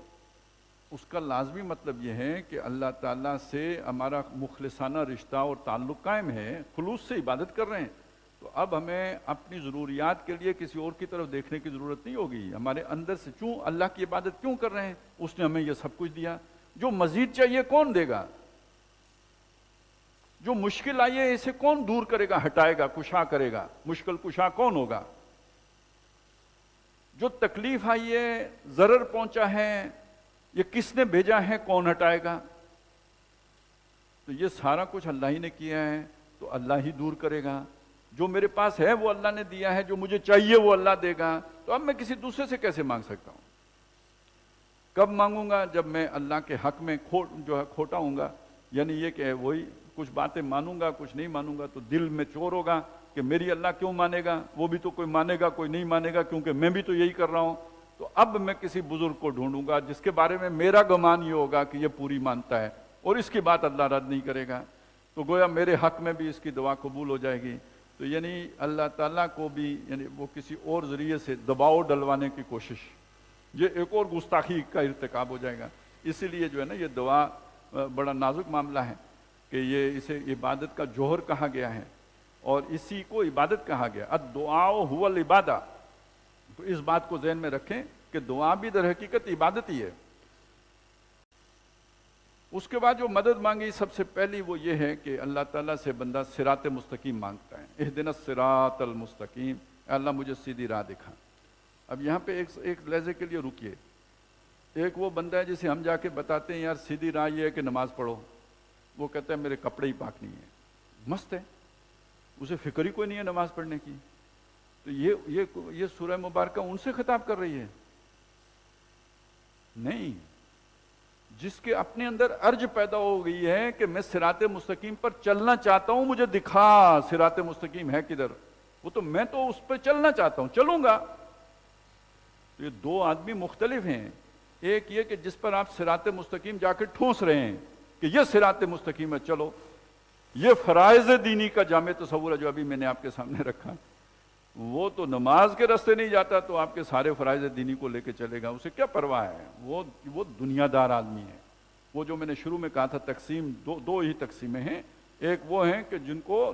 اس کا لازمی مطلب یہ ہے کہ اللہ تعالیٰ سے ہمارا مخلصانہ رشتہ اور تعلق قائم ہے، خلوص سے عبادت کر رہے ہیں، تو اب ہمیں اپنی ضروریات کے لیے کسی اور کی طرف دیکھنے کی ضرورت نہیں ہوگی۔ ہمارے اندر سے کیوں اللہ کی عبادت کیوں کر رہے ہیں؟ اس نے ہمیں یہ سب کچھ دیا، جو مزید چاہیے کون دے گا؟ جو مشکل آئی ہے اسے کون دور کرے گا، ہٹائے گا، کشا کرے گا؟ مشکل کشا کون ہوگا؟ جو تکلیف آئی ہے، ضرر پہنچا ہے، یہ کس نے بھیجا ہے، کون ہٹائے گا؟ تو یہ سارا کچھ اللہ ہی نے کیا ہے، تو اللہ ہی دور کرے گا۔ جو میرے پاس ہے وہ اللہ نے دیا ہے، جو مجھے چاہیے وہ اللہ دے گا، تو اب میں کسی دوسرے سے کیسے مانگ سکتا ہوں؟ کب مانگوں گا؟ جب میں اللہ کے حق میں جو ہے کھوٹا ہوں گا، یعنی یہ کہ وہی کچھ باتیں مانوں گا کچھ نہیں مانوں گا، تو دل میں چور ہوگا کہ میری اللہ کیوں مانے گا، وہ بھی تو کوئی مانے گا کوئی نہیں مانے گا، کیونکہ میں بھی تو یہی کر رہا ہوں۔ تو اب میں کسی بزرگ کو ڈھونڈوں گا جس کے بارے میں میرا گمان یہ ہوگا کہ یہ پوری مانتا ہے اور اس کی بات اللہ رد نہیں کرے گا، تو گویا میرے حق میں بھی اس کی دعا قبول ہو جائے گی۔ تو یعنی اللہ تعالیٰ کو بھی یعنی وہ کسی اور ذریعے سے دباؤ ڈلوانے کی کوشش، یہ ایک اور گستاخی کا ارتکاب ہو جائے گا۔ اسی لیے جو ہے نا یہ دعا بڑا نازک معاملہ ہے کہ یہ اسے عبادت کا جوہر کہا گیا ہے اور اسی کو عبادت کہا گیا۔ الدعاء هو العبادہ، تو اس بات کو ذہن میں رکھیں کہ دعا بھی در حقیقت عبادت ہی ہے۔ اس کے بعد جو مدد مانگی سب سے پہلی وہ یہ ہے کہ اللہ تعالیٰ سے بندہ صراط مستقیم مانگتا ہے، اہدنا الصراط المستقیم، اے اللہ مجھے سیدھی راہ دکھا۔ اب یہاں پہ ایک لحظے کے لیے رکیے۔ ایک وہ بندہ ہے جسے ہم جا کے بتاتے ہیں یار سیدھی راہ یہ ہے کہ نماز پڑھو، وہ کہتا ہے میرے کپڑے ہی پاک نہیں ہیں، مست ہے، اسے فکر ہی کوئی نہیں ہے نماز پڑھنے کی، تو یہ سورہ مبارکہ ان سے خطاب کر رہی ہے؟ نہیں، جس کے اپنے اندر ارج پیدا ہو گئی ہے کہ میں صراط مستقیم پر چلنا چاہتا ہوں، مجھے دکھا صراط مستقیم ہے کدھر، وہ تو میں تو اس پہ چلنا چاہتا ہوں، چلوں گا۔ تو یہ دو آدمی مختلف ہیں، ایک یہ کہ جس پر آپ صراط مستقیم جا کے ٹھونس رہے ہیں کہ یہ صراط مستقیم ہے، چلو، یہ فرائض دینی کا جامع تصور ہے جو ابھی میں نے آپ کے سامنے رکھا۔ وہ تو نماز کے راستے نہیں جاتا تو آپ کے سارے فرائض دینی کو لے کے چلے گا، اسے کیا پرواہ ہے، وہ دنیا دار آدمی ہے۔ وہ جو میں نے شروع میں کہا تھا تقسیم، دو ہی تقسیمیں ہیں، ایک وہ ہیں کہ جن کو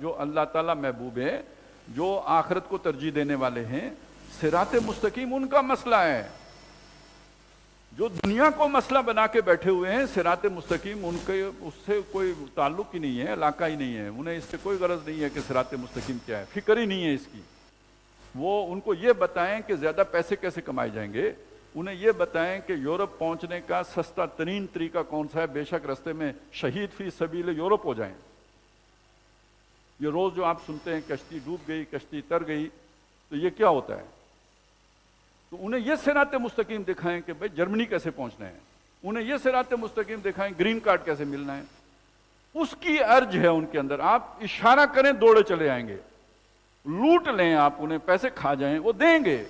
جو اللہ تعالیٰ محبوب ہے، جو آخرت کو ترجیح دینے والے ہیں، صراط مستقیم ان کا مسئلہ ہے۔ جو دنیا کو مسئلہ بنا کے بیٹھے ہوئے ہیں، صراط مستقیم ان کے اس سے کوئی تعلق ہی نہیں ہے، علاقہ ہی نہیں ہے، انہیں اس سے کوئی غرض نہیں ہے کہ صراط مستقیم کیا ہے، فکر ہی نہیں ہے اس کی۔ وہ ان کو یہ بتائیں کہ زیادہ پیسے کیسے کمائے جائیں گے، انہیں یہ بتائیں کہ یورپ پہنچنے کا سستا ترین طریقہ کون سا ہے، بے شک رستے میں شہید فی سبیل یورپ ہو جائیں۔ یہ روز جو آپ سنتے ہیں کشتی ڈوب گئی، کشتی تر گئی، تو یہ کیا ہوتا ہے؟ تو انہیں یہ صراط مستقیم دکھائیں کہ بھئی جرمنی کیسے پہنچنا ہے، انہیں یہ صراط مستقیم دکھائیں گرین کارڈ کیسے ملنا ہے۔ اس کی ارج ہے ان کے اندر، آپ اشارہ کریں دوڑے چلے آئیں گے، لوٹ لیں آپ انہیں، پیسے کھا جائیں وہ دیں گے۔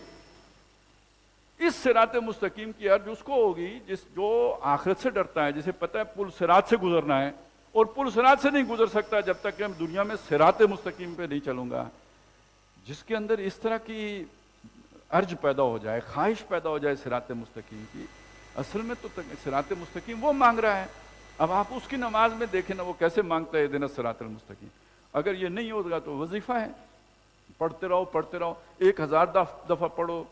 اس صراط مستقیم کی ارج اس کو ہوگی جو آخرت سے ڈرتا ہے، جسے پتہ ہے پل صراط سے گزرنا ہے، اور پل صراط سے نہیں گزر سکتا جب تک کہ ہم دنیا میں صراط مستقیم پہ نہیں چلوں گا۔ جس کے اندر اس طرح کی ارج پیدا ہو جائے، خواہش پیدا ہو جائے صراط مستقیم کی، اصل میں تو صراط مستقیم وہ مانگ رہا ہے۔ اب آپ اس کی نماز میں دیکھیں نا، وہ کیسے مانگتا ہے اہدنا الصراط المستقیم۔ اگر یہ نہیں ہوگا تو وظیفہ ہے، پڑھتے رہو 1000 دفعہ پڑھو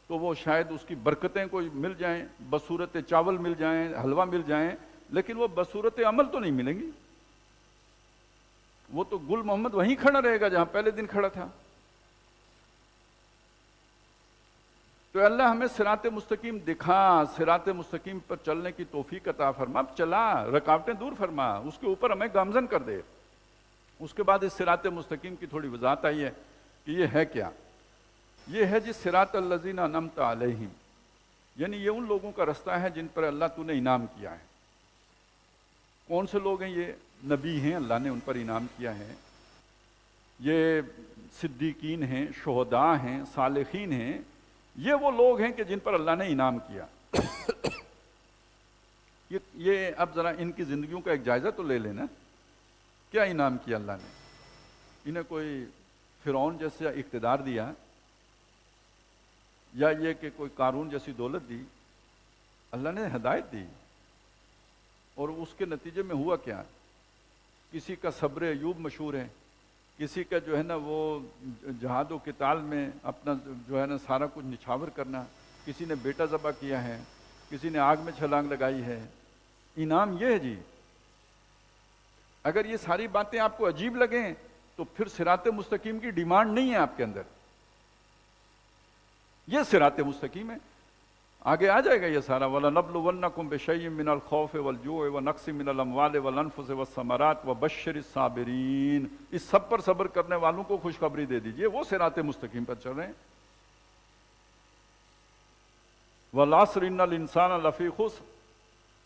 تو وہ شاید اس کی برکتیں کوئی مل جائیں، بصورت چاول مل جائیں، حلوہ مل جائیں، لیکن وہ بصورت عمل تو نہیں ملیں گی۔ وہ تو گل محمد وہیں کھڑا رہے گا جہاں پہلے دن کھڑا تھا۔ تو اللہ ہمیں صراط مستقیم دکھا، صراط مستقیم پر چلنے کی توفیق عطا فرما، چلا، رکاوٹیں دور فرما، اس کے اوپر ہمیں گامزن کر دے۔ اس کے بعد اس صراط مستقیم کی تھوڑی وضاحت آئی ہے کہ یہ ہے کیا؟ یہ ہے جس صراط الذین انعمت علیہم، یعنی یہ ان لوگوں کا رستہ ہے جن پر اللہ تو نے انعام کیا ہے۔ کون سے لوگ ہیں یہ؟ نبی ہیں، اللہ نے ان پر انعام کیا ہے، یہ صدیقین ہیں، شہداء ہیں، صالحین ہیں، یہ وہ لوگ ہیں کہ جن پر اللہ نے انعام کیا۔ یہ اب ذرا ان کی زندگیوں کا ایک جائزہ تو لے لینا، کیا انعام کیا اللہ نے؟ انہیں کوئی فرعون جیسا اقتدار دیا، یا یہ کہ کوئی قارون جیسی دولت دی؟ اللہ نے ہدایت دی، اور اس کے نتیجے میں ہوا کیا؟ کسی کا صبر ایوب مشہور ہے، کسی کا جو ہے نا وہ جہاد و قتال میں اپنا جو ہے نا سارا کچھ نچھاور کرنا، کسی نے بیٹا ذبح کیا ہے، کسی نے آگ میں چھلانگ لگائی ہے۔ انعام یہ ہے جی۔ اگر یہ ساری باتیں آپ کو عجیب لگیں تو پھر صراط مستقیم کی ڈیمانڈ نہیں ہے آپ کے اندر، یہ صراط مستقیم ہے۔ آگے آ جائے گا یہ سارا، وَلَنَبْلُوَنَّكُمْ بِشَيْءٍ مِّنَ الْخَوْفِ وَالْجُوعِ وَنَقْصٍ مِّنَ الْأَمْوَالِ وَالْأَنفُسِ وَالثَّمَرَاتِ وَبَشِّرِ الصَّابِرِينَ، اس سب پر صبر کرنے والوں کو خوشخبری دے دیجئے، وہ صراط مستقیم پر چل رہے ہیں۔ وَالْعَصْرِ إِنَّ الْإِنسَانَ لَفِي خُسْرٍ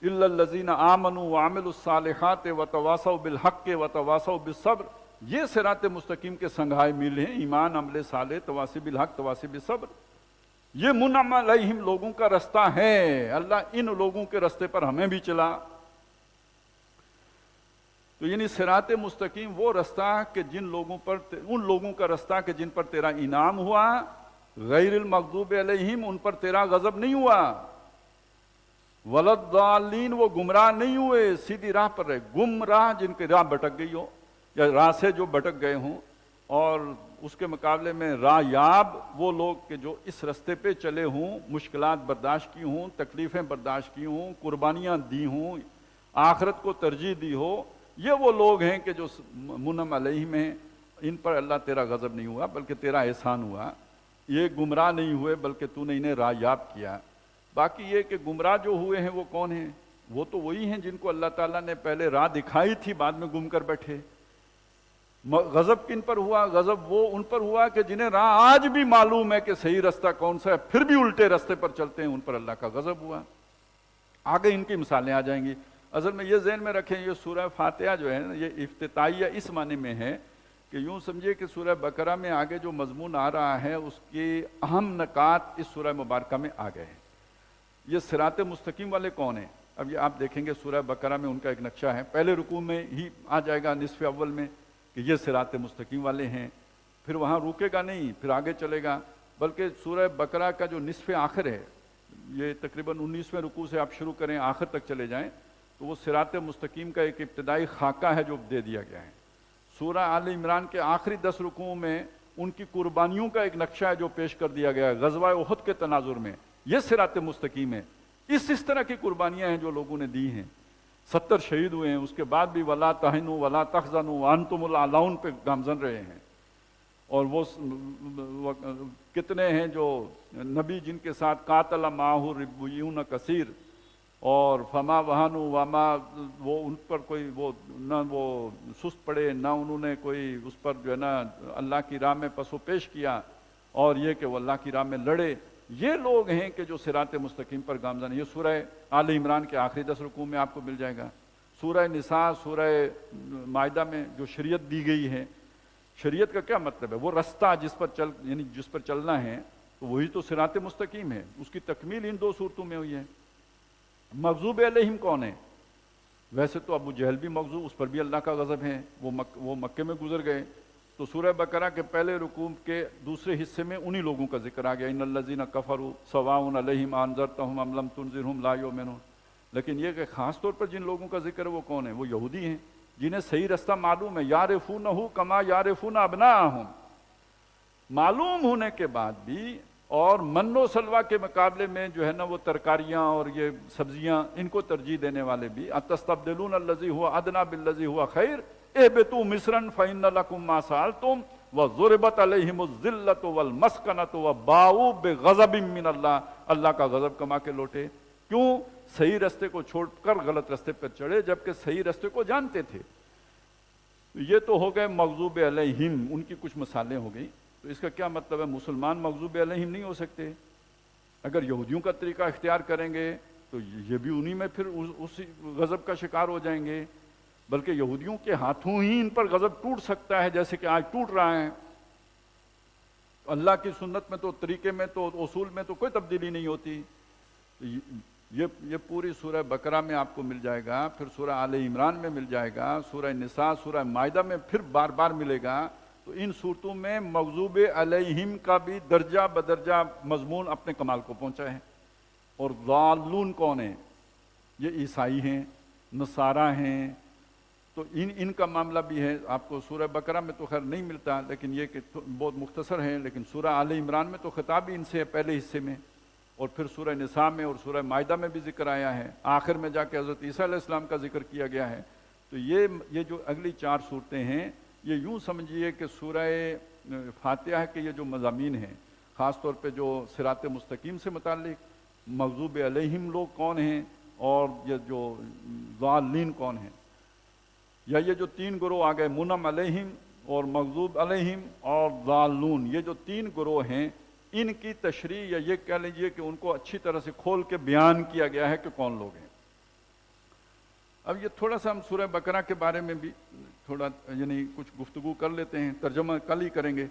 إِلَّا الَّذِينَ آمَنُوا وَعَمِلُوا الصَّالِحَاتِ وَتَوَاصَوْا بِالْحَقِّ وَتَوَاصَوْا بِالصَّبْرِ، یہ صراط مستقیم کے سنگھائے میل ہیں، ایمان، عمل صالح، تواصی بالحق، تواصی بالصبر۔ یہ منعم علیہم لوگوں کا رستہ ہے، اللہ ان لوگوں کے رستے پر ہمیں بھی چلا۔ تو یعنی صراط مستقیم وہ رستہ کہ جن لوگوں پر، ان لوگوں کا رستہ کہ جن پر تیرا انعام ہوا، غیر المغضوب علیہم، ان پر تیرا غضب نہیں ہوا، ولضالین، وہ گمراہ نہیں ہوئے، سیدھی راہ پر رہے۔ گمراہ جن کی راہ بھٹک گئی ہو، یا راہ سے جو بھٹک گئے ہوں، اور اس کے مقابلے میں راہ یاب وہ لوگ کہ جو اس رستے پہ چلے ہوں، مشکلات برداشت کی ہوں، تکلیفیں برداشت کی ہوں، قربانیاں دی ہوں، آخرت کو ترجیح دی ہو، یہ وہ لوگ ہیں کہ جو منعم علیہم ہیں، ان پر اللہ تیرا غضب نہیں ہوا بلکہ تیرا احسان ہوا۔ یہ گمراہ نہیں ہوئے بلکہ تو نے انہیں راہ یاب کیا۔ باقی یہ کہ گمراہ جو ہوئے ہیں وہ کون ہیں؟ وہ تو وہی ہیں جن کو اللہ تعالیٰ نے پہلے راہ دکھائی تھی، بعد میں گم کر بیٹھے۔ غضب کن پر ہوا؟ غضب وہ ان پر ہوا کہ جنہیں راہ آج بھی معلوم ہے کہ صحیح رستہ کون سا ہے، پھر بھی الٹے رستے پر چلتے ہیں، ان پر اللہ کا غضب ہوا۔ آگے ان کی مثالیں آ جائیں گی۔ اصل میں یہ ذہن میں رکھیں، یہ سورہ فاتحہ جو ہے نا، یہ افتتاحیہ اس معنی میں ہے کہ یوں سمجھیے کہ سورہ بقرہ میں آگے جو مضمون آ رہا ہے اس کے اہم نکات اس سورہ مبارکہ میں آ گئے ہیں۔ یہ صراط مستقیم والے کون ہیں؟ اب یہ آپ دیکھیں گے سورہ بقرہ میں ان کا ایک نقشہ ہے، پہلے رکوع میں ہی آ جائے گا نصف اول میں کہ یہ صراط مستقیم والے ہیں، پھر وہاں رکے گا نہیں، پھر آگے چلے گا، بلکہ سورہ بقرہ کا جو نصف آخر ہے، یہ تقریباً 19ویں رکوع سے آپ شروع کریں آخر تک چلے جائیں تو وہ صراط مستقیم کا ایک ابتدائی خاکہ ہے جو دے دیا گیا ہے۔ سورہ آل عمران کے آخری 10 رکوعوں میں ان کی قربانیوں کا ایک نقشہ ہے جو پیش کر دیا گیا ہے غزوہ احد کے تناظر میں، یہ صراط مستقیم ہے۔ اس طرح کی قربانیاں ہیں جو لوگوں نے دی ہیں، 70 شہید ہوئے ہیں، اس کے بعد بھی ولا تہنوا ولا تحزنوا وانتم الاعلون پہ گامزن رہے ہیں۔ اور وہ کتنے ہیں جو نبی جن کے ساتھ قاتل معہ ربیون کثیر، اور فما وہنوا وما، وہ ان پر کوئی وہ نہ وہ سست پڑے، نہ انہوں نے کوئی اس پر جو ہے نا اللہ کی راہ میں پس و پیش کیا، اور یہ کہ وہ اللہ کی راہ میں لڑے۔ یہ لوگ ہیں کہ جو صراط مستقیم پر گامزن ہیں۔ یہ سورہ آل عمران کے آخری 10 رکوع میں آپ کو مل جائے گا۔ سورہ نساء، سورہ مائدہ میں جو شریعت دی گئی ہے، شریعت کا کیا مطلب ہے؟ وہ رستہ جس پر چلنا ہے، تو وہی تو صراط مستقیم ہے، اس کی تکمیل ان 2 صورتوں میں ہوئی ہے۔ مغضوب علیہم کون ہے؟ ویسے تو ابو جہل بھی مغضوب، اس پر بھی اللہ کا غضب ہے، وہ مکے میں گزر گئے۔ تو سورہ بقرہ کے پہلے رکوع کے دوسرے حصے میں انہی لوگوں کا ذکر آ گیا، ان الذین کفروا سواء علیہم انذرتہم ام لم تنذرہم لا یؤمنون۔ لیکن یہ کہ خاص طور پر جن لوگوں کا ذکر ہے وہ کون ہے؟ وہ یہودی ہیں جنہیں صحیح رستہ معلوم ہے، یعرفونہ کما یعرفون ابناءہم، معلوم ہونے کے بعد بھی، اور من و سلوہ کے مقابلے میں جو ہے نا وہ ترکاریاں اور یہ سبزیاں ان کو ترجیح دینے والے بھی، اتستبدلون الذی هو ادنی بالذی هو خیر اہبطوا مصرا فإن لکم ما سألتم وضربت علیہم الذلۃ والمسکنۃ وباؤوا بغضب من اللہ، اللہ کا غضب کما کے لوٹے۔ کیوں؟ صحیح رستے کو چھوڑ کر غلط رستے پر چڑھے، جبکہ صحیح رستے کو جانتے تھے۔ یہ تو ہو گئے مغضوب علیہم، ان کی کچھ مثالیں ہو گئی۔ تو اس کا کیا مطلب ہے؟ مسلمان مغضوب علیہم نہیں ہو سکتے۔ اگر یہودیوں کا طریقہ اختیار کریں گے تو یہ بھی انہی میں پھر اسی غضب کا شکار ہو جائیں گے، بلکہ یہودیوں کے ہاتھوں ہی ان پر غضب ٹوٹ سکتا ہے، جیسے کہ آج ٹوٹ رہا ہے۔ اللہ کی سنت میں تو، طریقے میں تو، اصول میں تو کوئی تبدیلی نہیں ہوتی۔ یہ پوری سورہ بقرہ میں آپ کو مل جائے گا، پھر سورہ آل عمران میں مل جائے گا، سورہ نساء، سورہ مائدہ میں پھر بار بار ملے گا۔ تو ان صورتوں میں مغضوب علیہم کا بھی درجہ بدرجہ مضمون اپنے کمال کو پہنچا ہے۔ اور ضالون کون ہیں؟ یہ عیسائی ہیں، نصارہ ہیں۔ تو ان کا معاملہ بھی ہے، آپ کو سورہ بقرہ میں تو خیر نہیں ملتا، لیکن یہ کہ بہت مختصر ہے، لیکن سورہ آل عمران میں تو خطاب ہی ان سے ہے پہلے حصے میں، اور پھر سورہ نساء میں اور سورہ مائدہ میں بھی ذکر آیا ہے، آخر میں جا کے حضرت عیسیٰ علیہ السلام کا ذکر کیا گیا ہے۔ تو یہ جو اگلی 4 صورتیں ہیں، یہ یوں سمجھیے کہ سورہ فاتحہ کے یہ جو مضامین ہیں، خاص طور پہ جو صراط مستقیم سے متعلق، مغضوب علیہم لوگ کون ہیں اور یہ جو ضالین کون ہیں، یا یہ جو 3 گروہ آ گئے، منعم علیہم اور مغضوب علیہم اور ضالون، یہ جو 3 گروہ ہیں، ان کی تشریح یا یہ کہہ لیجئے کہ ان کو اچھی طرح سے کھول کے بیان کیا گیا ہے کہ کون لوگ ہیں۔ اب یہ تھوڑا سا ہم سورہ بقرہ کے بارے میں بھی تھوڑا یعنی کچھ گفتگو کر لیتے ہیں، ترجمہ کل ہی کریں گے،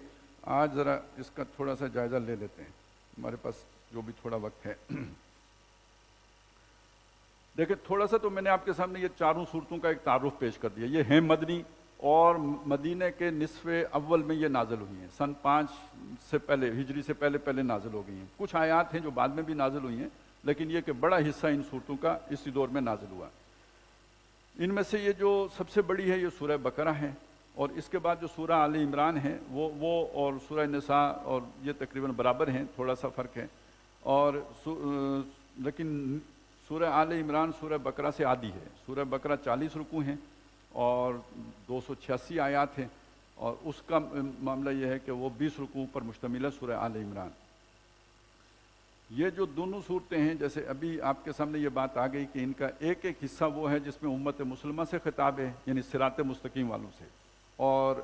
آج ذرا اس کا تھوڑا سا جائزہ لے لیتے ہیں، ہمارے پاس جو بھی تھوڑا وقت ہے۔ دیکھیں تھوڑا سا تو میں نے آپ کے سامنے یہ 4 صورتوں کا ایک تعارف پیش کر دیا۔ یہ ہیں مدنی، اور مدینہ کے نصف اول میں یہ نازل ہوئی ہیں، سن 5 سے پہلے، ہجری سے پہلے نازل ہو گئی ہیں۔ کچھ آیات ہیں جو بعد میں بھی نازل ہوئی ہیں، لیکن یہ کہ بڑا حصہ ان صورتوں کا اسی دور میں نازل ہوا۔ ان میں سے یہ جو سب سے بڑی ہے یہ سورہ بقرہ ہے، اور اس کے بعد جو سورہ آل عمران ہے وہ اور سورہ نساء اور یہ تقریباً برابر ہیں، تھوڑا سا فرق ہے، اور لیکن سورہ آل عمران سورہ بقرہ سے آدھی ہے۔ سورہ بقرہ 40 رکوع ہیں اور 286 آیات ہیں، اور اس کا معاملہ یہ ہے کہ وہ 20 رکوع پر مشتمل ہے سورہ آل عمران۔ یہ جو دونوں صورتیں ہیں، جیسے ابھی آپ کے سامنے یہ بات آ گئی کہ ان کا ایک حصہ وہ ہے جس میں امت مسلمہ سے خطاب ہے، یعنی صراط مستقیم والوں سے، اور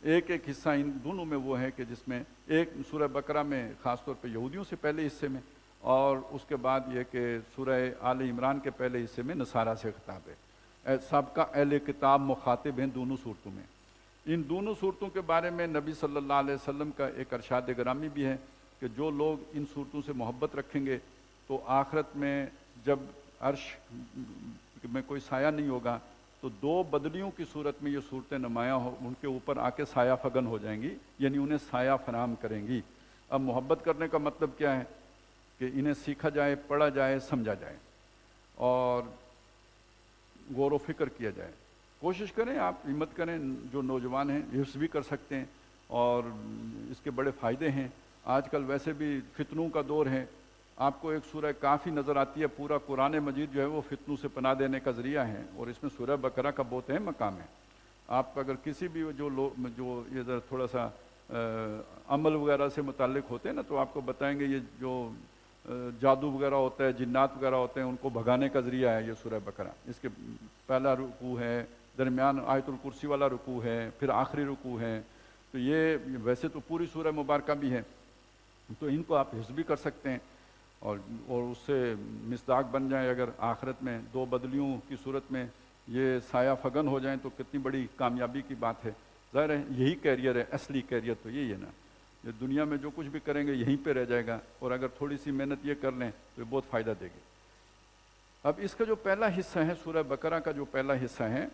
ایک ایک حصہ ان دونوں میں وہ ہے کہ جس میں ایک سورہ بقرہ میں خاص طور پہ یہودیوں سے پہلے حصے میں، اور اس کے بعد یہ کہ سورہ آل عمران کے پہلے حصے میں نصارہ سے خطاب ہے، سابقہ اہل کتاب مخاطب ہیں دونوں صورتوں میں۔ ان دونوں صورتوں کے بارے میں نبی صلی اللہ علیہ وسلم کا ایک ارشاد گرامی بھی ہے کہ جو لوگ ان صورتوں سے محبت رکھیں گے تو آخرت میں جب عرش میں کوئی سایہ نہیں ہوگا تو دو بدلیوں کی صورت میں یہ صورتیں نمایاں ہو، ان کے اوپر آ کے سایہ فگن ہو جائیں گی، یعنی انہیں سایہ فراہم کریں گی۔ اب محبت کرنے کا مطلب کیا ہے کہ انہیں سیکھا جائے، پڑھا جائے، سمجھا جائے اور غور و فکر کیا جائے۔ کوشش کریں، آپ ہمت کریں، جو نوجوان ہیں حفظ بھی کر سکتے ہیں اور اس کے بڑے فائدے ہیں۔ آج کل ویسے بھی فتنوں کا دور ہے، آپ کو ایک سورہ کافی نظر آتی ہے، پورا قرآن مجید جو ہے وہ فتنوں سے پناہ دینے کا ذریعہ ہے، اور اس میں سورہ بقرہ کا بہت اہم مقام ہے۔ آپ اگر کسی بھی جو یہ تھوڑا سا عمل وغیرہ سے متعلق ہوتے ہیں نا، تو آپ کو بتائیں گے یہ جو جادو وغیرہ ہوتا ہے، جنات وغیرہ ہوتے ہیں، ان کو بھگانے کا ذریعہ ہے یہ سورہ بقرہ۔ اس کے پہلا رکوع ہے، درمیان آیت الکرسی والا رکوع ہے، پھر آخری رکوع ہے، تو یہ ویسے تو پوری سورہ مبارکہ بھی ہے، تو ان کو آپ حفظ بھی کر سکتے ہیں اور اس سے مصداق بن جائیں۔ اگر آخرت میں دو بدلیوں کی صورت میں یہ سایہ فگن ہو جائیں تو کتنی بڑی کامیابی کی بات ہے۔ ظاہر ہے یہی کیریئر ہے، اصلی کیریئر تو یہی ہے نا، یہ دنیا میں جو کچھ بھی کریں گے یہیں پہ رہ جائے گا، اور اگر تھوڑی سی محنت یہ کر لیں تو یہ بہت فائدہ دے گی۔ اب اس کا جو پہلا حصہ ہے، سورہ بقرہ کا جو پہلا حصہ ہے،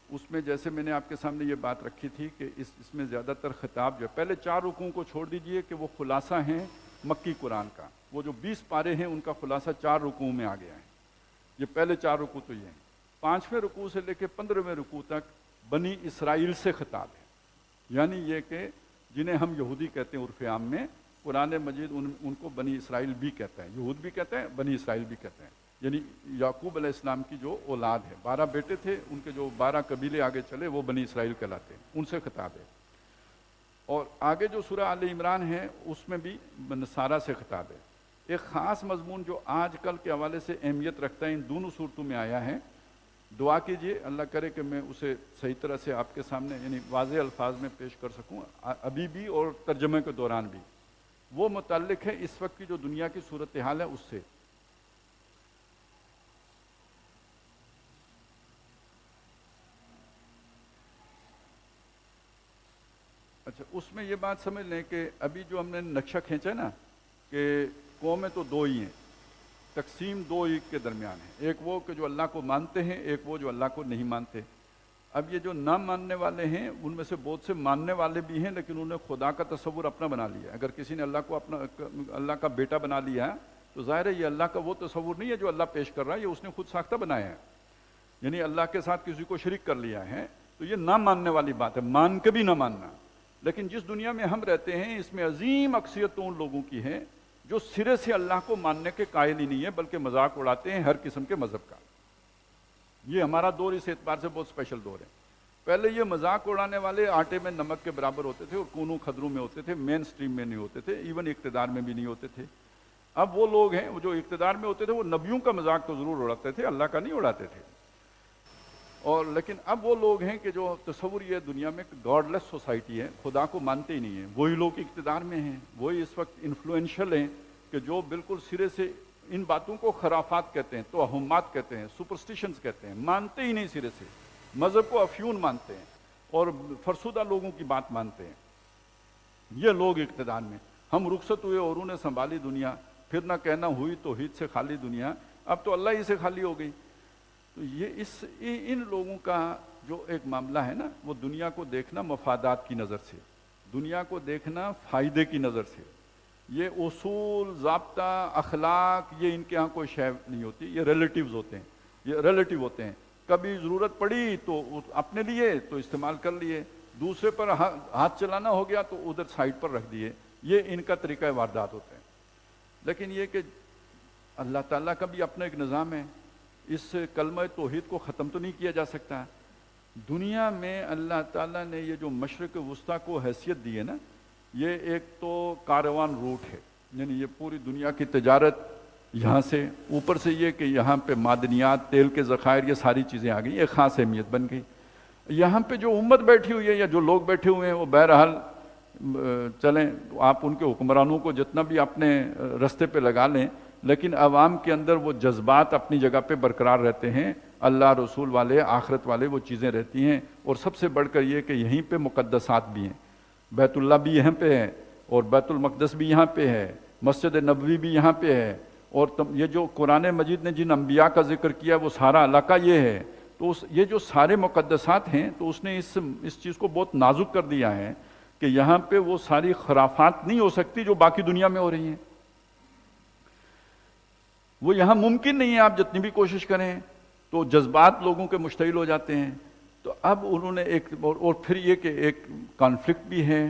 اس میں جیسے میں نے آپ کے سامنے یہ بات رکھی تھی کہ اس میں زیادہ تر خطاب جو ہے، پہلے 4 رکوعوں کو چھوڑ دیجئے کہ وہ خلاصہ ہیں مکی قرآن کا، وہ جو 20 پارے ہیں ان کا خلاصہ 4 رکوعوں میں آ گیا ہے۔ یہ پہلے 4 رکوع تو یہ ہیں۔ 5ویں رکوع سے لے کے 15ویں رکوع تک بنی اسرائیل سے خطاب ہے، یعنی یہ کہ جنہیں ہم یہودی کہتے ہیں عرف عام میں، قرآن مجید ان کو بنی اسرائیل بھی کہتا ہے، یہود بھی کہتے ہیں، بنی اسرائیل بھی کہتے ہیں، یعنی یعقوب علیہ السلام کی جو اولاد ہے، 12 بیٹے تھے، ان کے جو 12 قبیلے آگے چلے وہ بنی اسرائیل کہلاتے ہیں، ان سے خطاب ہے۔ اور آگے جو سورہ آل عمران ہے اس میں بھی نصارہ سے خطاب ہے۔ ایک خاص مضمون جو آج کل کے حوالے سے اہمیت رکھتا ہے، ان دونوں صورتوں میں آیا ہے، دعا کیجئے اللہ کرے کہ میں اسے صحیح طرح سے آپ کے سامنے یعنی واضح الفاظ میں پیش کر سکوں ابھی بھی اور ترجمے کے دوران بھی۔ وہ متعلق ہے اس وقت کی جو دنیا کی صورتحال ہے اس سے۔ اچھا، اس میں یہ بات سمجھ لیں کہ ابھی جو ہم نے نقشہ کھینچا ہے نا کہ قومیں تو دو ہی ہیں، تقسیم 2 ہی کے درمیان ہے، ایک وہ کہ جو اللہ کو مانتے ہیں، ایک وہ جو اللہ کو نہیں مانتے۔ اب یہ جو نہ ماننے والے ہیں ان میں سے بہت سے ماننے والے بھی ہیں، لیکن انہوں نے خدا کا تصور اپنا بنا لیا۔ اگر کسی نے اللہ کا بیٹا بنا لیا تو ظاہر ہے یہ اللہ کا وہ تصور نہیں ہے جو اللہ پیش کر رہا ہے، یہ اس نے خود ساختہ بنایا ہے، یعنی اللہ کے ساتھ کسی کو شریک کر لیا ہے، تو یہ نہ ماننے والی بات ہے، مان کے بھی نہ ماننا۔ لیکن جس دنیا میں ہم رہتے ہیں اس میں عظیم اکثریت تو ان لوگوں کی ہے جو سرے سے اللہ کو ماننے کے قائل ہی نہیں ہے، بلکہ مذاق اڑاتے ہیں ہر قسم کے مذہب کا۔ یہ ہمارا دور اس اعتبار سے بہت اسپیشل دور ہے۔ پہلے یہ مذاق اڑانے والے آٹے میں نمک کے برابر ہوتے تھے اور کونوں خدروں میں ہوتے تھے، مین سٹریم میں نہیں ہوتے تھے، ایون اقتدار میں بھی نہیں ہوتے تھے۔ اب وہ لوگ ہیں جو اقتدار میں ہوتے تھے وہ نبیوں کا مذاق تو ضرور اڑاتے تھے، اللہ کا نہیں اڑاتے تھے۔ اور لیکن اب وہ لوگ ہیں کہ جو تصور یہ دنیا میں گاڈ لیس سوسائٹی ہے، خدا کو مانتے ہی نہیں ہیں، وہی لوگ اقتدار میں ہیں، وہی اس وقت انفلوئنشل ہیں کہ جو بالکل سرے سے ان باتوں کو خرافات کہتے ہیں، توہمات کہتے ہیں، سپرسٹیشنز کہتے ہیں، مانتے ہی نہیں سرے سے، مذہب کو افیون مانتے ہیں اور فرسودہ لوگوں کی بات مانتے ہیں۔ یہ لوگ اقتدار میں، ہم رخصت ہوئے اور انہیں سنبھالی دنیا، پھر نہ کہنا ہوئی توحید سے خالی دنیا، اب تو اللہ ہی سے خالی ہو گئی۔ تو یہ ان لوگوں کا جو ایک معاملہ ہے نا، وہ دنیا کو دیکھنا مفادات کی نظر سے، دنیا کو دیکھنا فائدے کی نظر سے، یہ اصول، ضابطہ، اخلاق، یہ ان کے ہاں کوئی شے نہیں ہوتی، یہ ریلیٹیوز ہوتے ہیں، یہ ریلیٹیو ہوتے ہیں۔ کبھی ضرورت پڑی تو اپنے لیے تو استعمال کر لیے، دوسرے پر ہاتھ چلانا ہو گیا تو ادھر سائڈ پر رکھ دیے، یہ ان کا طریقہ واردات ہوتے ہیں۔ لیکن یہ کہ اللہ تعالیٰ کا بھی اپنا ایک نظام ہے، اس کلمہ توحید کو ختم تو نہیں کیا جا سکتا۔ دنیا میں اللہ تعالیٰ نے یہ جو مشرق وسطیٰ کو حیثیت دی ہے نا، یہ ایک تو کاروان روٹ ہے، یعنی یہ پوری دنیا کی تجارت یہاں سے، اوپر سے یہ کہ یہاں پہ معدنیات، تیل کے ذخائر، یہ ساری چیزیں آ گئی، ایک خاص اہمیت بن گئی۔ یہاں پہ جو امت بیٹھی ہوئی ہے یا جو لوگ بیٹھے ہوئے ہیں وہ بہرحال چلیں، آپ ان کے حکمرانوں کو جتنا بھی اپنے رستے پہ لگا لیں، لیکن عوام کے اندر وہ جذبات اپنی جگہ پہ برقرار رہتے ہیں، اللہ رسول والے آخرت والے وہ چیزیں رہتی ہیں۔ اور سب سے بڑھ کر یہ کہ یہیں پہ مقدسات بھی ہیں، بیت اللہ بھی یہاں پہ ہے اور بیت المقدس بھی یہاں پہ ہے، مسجد نبوی بھی یہاں پہ ہے، اور یہ جو قرآن مجید نے جن انبیاء کا ذکر کیا وہ سارا علاقہ یہ ہے۔ تو یہ جو سارے مقدسات ہیں تو اس نے اس چیز کو بہت نازک کر دیا ہے کہ یہاں پہ وہ ساری خرافات نہیں ہو سکتی جو باقی دنیا میں ہو رہی ہیں، وہ یہاں ممکن نہیں ہے، آپ جتنی بھی کوشش کریں تو جذبات لوگوں کے مشتعل ہو جاتے ہیں۔ تو اب انہوں نے اور پھر یہ کہ ایک کانفلکٹ بھی ہے،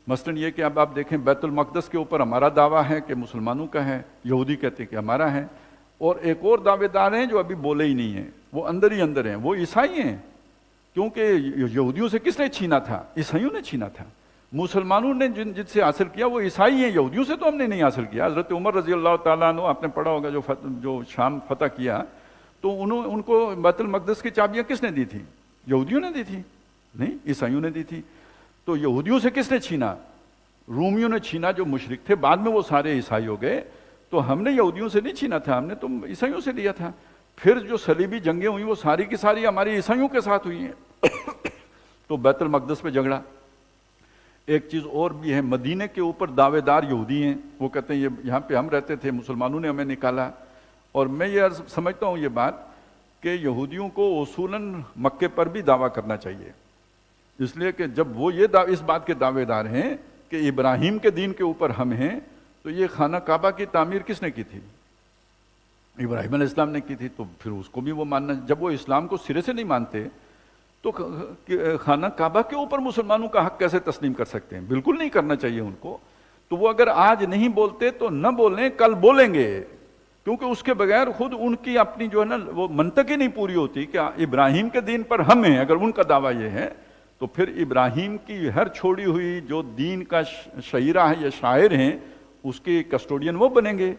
مثلا یہ کہ اب آپ دیکھیں بیت المقدس کے اوپر ہمارا دعویٰ ہے کہ مسلمانوں کا ہے، یہودی کہتے ہیں کہ ہمارا ہے، اور ایک اور دعوے دار ہیں جو ابھی بولے ہی نہیں ہیں، وہ اندر ہی اندر ہیں، وہ عیسائی ہیں، کیونکہ یہودیوں سے کس نے چھینا تھا؟ عیسائیوں نے چھینا تھا۔ مسلمانوں نے جن سے حاصل کیا وہ عیسائی ہیں، یہودیوں سے تو ہم نے نہیں حاصل کیا۔ حضرت عمر رضی اللہ تعالیٰ عنہ آپ نے پڑھا ہوگا جو شام فتح کیا، تو ان کو بیت المقدس کی چابیاں کس نے دی تھی؟ یہودیوں نے دی تھی؟ نہیں، عیسائیوں نے دی تھی۔ تو یہودیوں سے کس نے چھینا؟ رومیوں نے چھینا جو مشرک تھے، بعد میں وہ سارے عیسائی ہو گئے۔ تو ہم نے یہودیوں سے نہیں چھینا تھا، ہم نے تو عیسائیوں سے لیا تھا۔ پھر جو صلیبی جنگیں ہوئیں وہ ساری کی ساری ہماری عیسائیوں کے ساتھ ہوئی ہیں۔ تو بیت المقدس پہ جھگڑا۔ ایک چیز اور بھی ہے، مدینہ کے اوپر دعوے دار یہودی ہیں، وہ کہتے ہیں یہاں پہ ہم رہتے تھے، مسلمانوں نے ہمیں نکالا۔ اور میں یہ سمجھتا ہوں یہ بات کہ یہودیوں کو اصولاً مکے پر بھی دعویٰ کرنا چاہیے، اس لیے کہ جب وہ اس بات کے دعوے دار ہیں کہ ابراہیم کے دین کے اوپر ہم ہیں، تو یہ خانہ کعبہ کی تعمیر کس نے کی تھی؟ ابراہیم علیہ السلام نے کی تھی، تو پھر اس کو بھی وہ ماننا۔ جب وہ اسلام کو سرے سے نہیں مانتے تو خانہ کعبہ کے اوپر مسلمانوں کا حق کیسے تسلیم کر سکتے ہیں؟ بالکل نہیں کرنا چاہیے ان کو۔ تو وہ اگر آج نہیں بولتے تو نہ بولیں، کل بولیں گے، کیونکہ اس کے بغیر خود ان کی اپنی جو ہے نا وہ منطق ہی نہیں پوری ہوتی کہ ابراہیم کے دین پر ہم ہیں۔ اگر ان کا دعویٰ یہ ہے تو پھر ابراہیم کی ہر چھوڑی ہوئی جو دین کا شعیرہ ہے یا شاعر ہیں اس کے کسٹوڈین وہ بنیں گے۔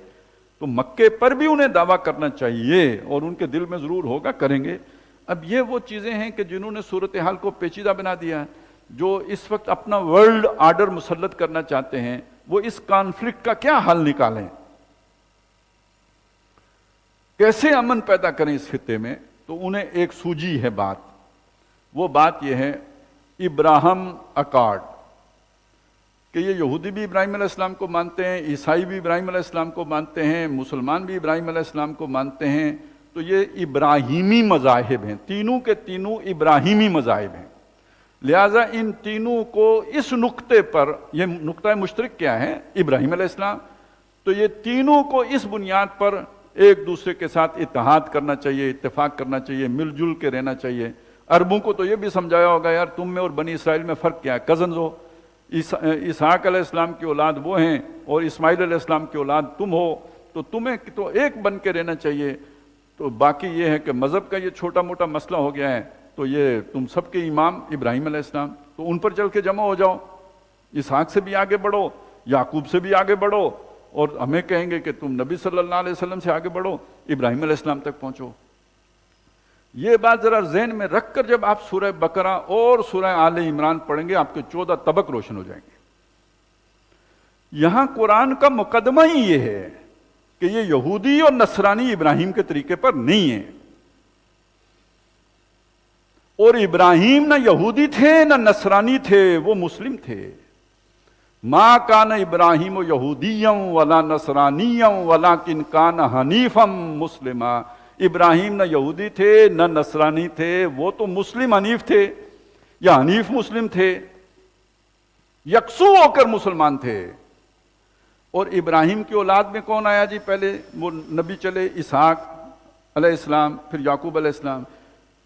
تو مکے پر بھی انہیں دعویٰ کرنا چاہیے، اور ان کے دل میں ضرور ہوگا، کریں گے۔ اب یہ وہ چیزیں ہیں کہ جنہوں نے صورتحال کو پیچیدہ بنا دیا، جو اس وقت اپنا ورلڈ آرڈر مسلط کرنا چاہتے ہیں، وہ اس کانفلکٹ کا کیا حل نکالیں، کیسے امن پیدا کریں اس خطے میں؟ تو انہیں ایک سوجھی ہے بات، وہ بات یہ ہے ابراہم اکارڈ، کہ یہ یہودی بھی ابراہیم علیہ السلام کو مانتے ہیں، عیسائی بھی ابراہیم علیہ السلام کو مانتے ہیں، مسلمان بھی ابراہیم علیہ السلام کو مانتے ہیں۔ تو یہ ابراہیمی مذاہب ہیں، تینوں کے تینوں ابراہیمی مذاہب ہیں، لہٰذا ان تینوں کو اس نقطے پر، یہ نقطہ مشترک کیا ہے؟ ابراہیم علیہ السلام۔ تو یہ تینوں کو اس بنیاد پر ایک دوسرے کے ساتھ اتحاد کرنا چاہیے، اتفاق کرنا چاہیے، مل جل کے رہنا چاہیے۔ عربوں کو تو یہ بھی سمجھایا ہوگا یار تم میں اور بنی اسرائیل میں فرق کیا ہے، کزنز ہو، اسحاق علیہ السلام کی اولاد وہ ہیں اور اسماعیل علیہ السلام کی اولاد تم ہو، تو تمہیں تو ایک بن کے رہنا چاہیے۔ تو باقی یہ ہے کہ مذہب کا یہ چھوٹا موٹا مسئلہ ہو گیا ہے، تو یہ تم سب کے امام ابراہیم علیہ السلام، تو ان پر چل کے جمع ہو جاؤ، اسحاق سے بھی آگے بڑھو، یعقوب سے بھی آگے بڑھو، اور ہمیں کہیں گے کہ تم نبی صلی اللہ علیہ وسلم سے آگے بڑھو، ابراہیم علیہ السلام تک پہنچو۔ یہ بات ذرا ذہن میں رکھ کر جب آپ سورہ بقرہ اور سورہ آل عمران پڑھیں گے آپ کے 14 طبق روشن ہو جائیں گے۔ یہاں قرآن کا مقدمہ ہی یہ ہے کہ یہ یہودی اور نصرانی ابراہیم کے طریقے پر نہیں ہیں، اور ابراہیم نہ یہودی تھے نہ نصرانی تھے، وہ مسلم تھے۔ ما کان ابراہیم یہودیا ولا نصرانیا ولکن کان حنیفا مسلما۔ ابراہیم نہ یہودی تھے نہ نصرانی تھے، وہ تو مسلم حنیف تھے یا حنیف مسلم تھے، یکسو ہو کر مسلمان تھے۔ اور ابراہیم کی اولاد میں کون آیا جی؟ پہلے وہ نبی چلے اسحاق علیہ السلام، پھر یعقوب علیہ السلام۔